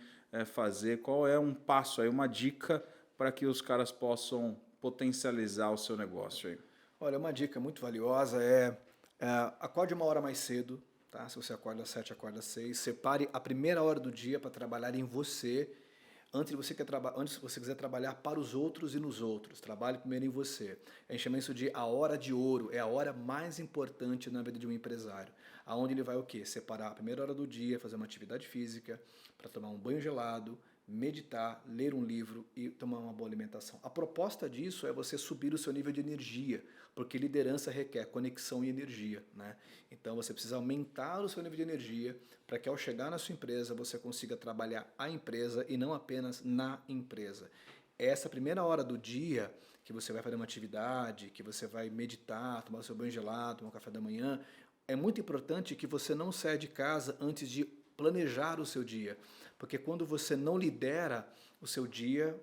fazer, qual é um passo aí, uma dica para que os caras possam potencializar o seu negócio aí? Olha, uma dica muito valiosa acorde 1 hora mais cedo, tá? Se você acorda às 7, acorda às 6, separe a primeira hora do dia para trabalhar em você, antes de você quiser trabalhar para os outros e nos outros. Trabalhe primeiro em você. A gente chama isso de a hora de ouro, é a hora mais importante na vida de um empresário. Aonde ele vai o quê? Separar a primeira hora do dia, fazer uma atividade física, para tomar um banho gelado, meditar, ler um livro e tomar uma boa alimentação. A proposta disso é você subir o seu nível de energia, porque liderança requer conexão e energia, né? Então você precisa aumentar o seu nível de energia para que ao chegar na sua empresa você consiga trabalhar a empresa e não apenas na empresa. Essa primeira hora do dia que você vai fazer uma atividade, que você vai meditar, tomar o seu banho gelado, tomar um café da manhã, é muito importante que você não saia de casa antes de planejar o seu dia, porque quando você não lidera o seu dia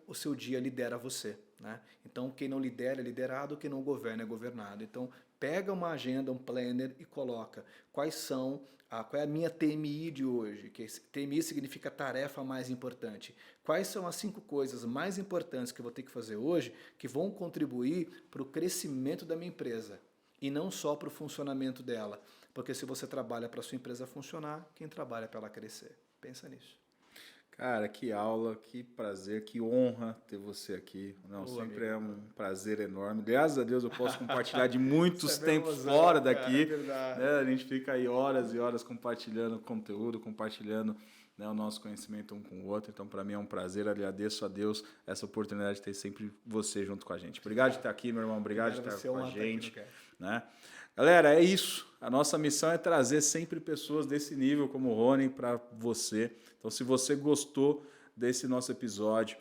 lidera você, né? Então quem não lidera é liderado, quem não governa é governado. Então pega uma agenda, um planner e coloca qual é a minha TMI de hoje, que TMI significa tarefa mais importante. Quais são as 5 coisas mais importantes que eu vou ter que fazer hoje que vão contribuir para o crescimento da minha empresa e não só para o funcionamento dela. Porque se você trabalha para a sua empresa funcionar, quem trabalha para ela crescer? Pensa nisso. Cara, que aula, que prazer, que honra ter você aqui. Não, sempre amigo, é um prazer enorme. Graças a Deus eu posso compartilhar de muitos tempos fora daqui. É verdade. Né? A gente fica aí horas e horas compartilhando conteúdo, compartilhando, né, o nosso conhecimento um com o outro. Então, para mim é um prazer. Agradeço a Deus essa oportunidade de ter sempre você junto com a gente. Obrigado de estar aqui, meu irmão. Obrigado de estar com a gente. Né? Galera, é isso. A nossa missão é trazer sempre pessoas desse nível como o Rony para você. Então, se você gostou desse nosso episódio,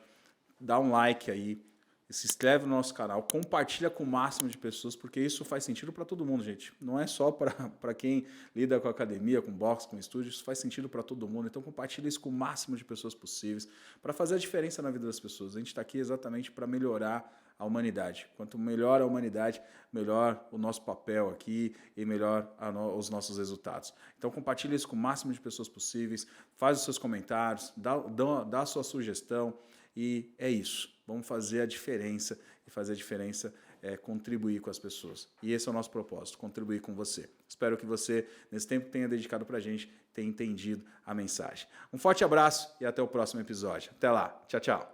dá um like aí, se inscreve no nosso canal, compartilha com o máximo de pessoas, porque isso faz sentido para todo mundo, gente. Não é só para quem lida com academia, com boxe, com estúdio, isso faz sentido para todo mundo. Então, compartilha isso com o máximo de pessoas possíveis, para fazer a diferença na vida das pessoas. A gente está aqui exatamente para melhorar a humanidade. Quanto melhor a humanidade, melhor o nosso papel aqui e melhor os nossos resultados. Então compartilhe isso com o máximo de pessoas possíveis, faz os seus comentários, dá a sua sugestão e é isso. Vamos fazer a diferença e fazer a diferença é contribuir com as pessoas. E esse é o nosso propósito, contribuir com você. Espero que você, nesse tempo que tenha dedicado para a gente, tenha entendido a mensagem. Um forte abraço e até o próximo episódio. Até lá. Tchau, tchau.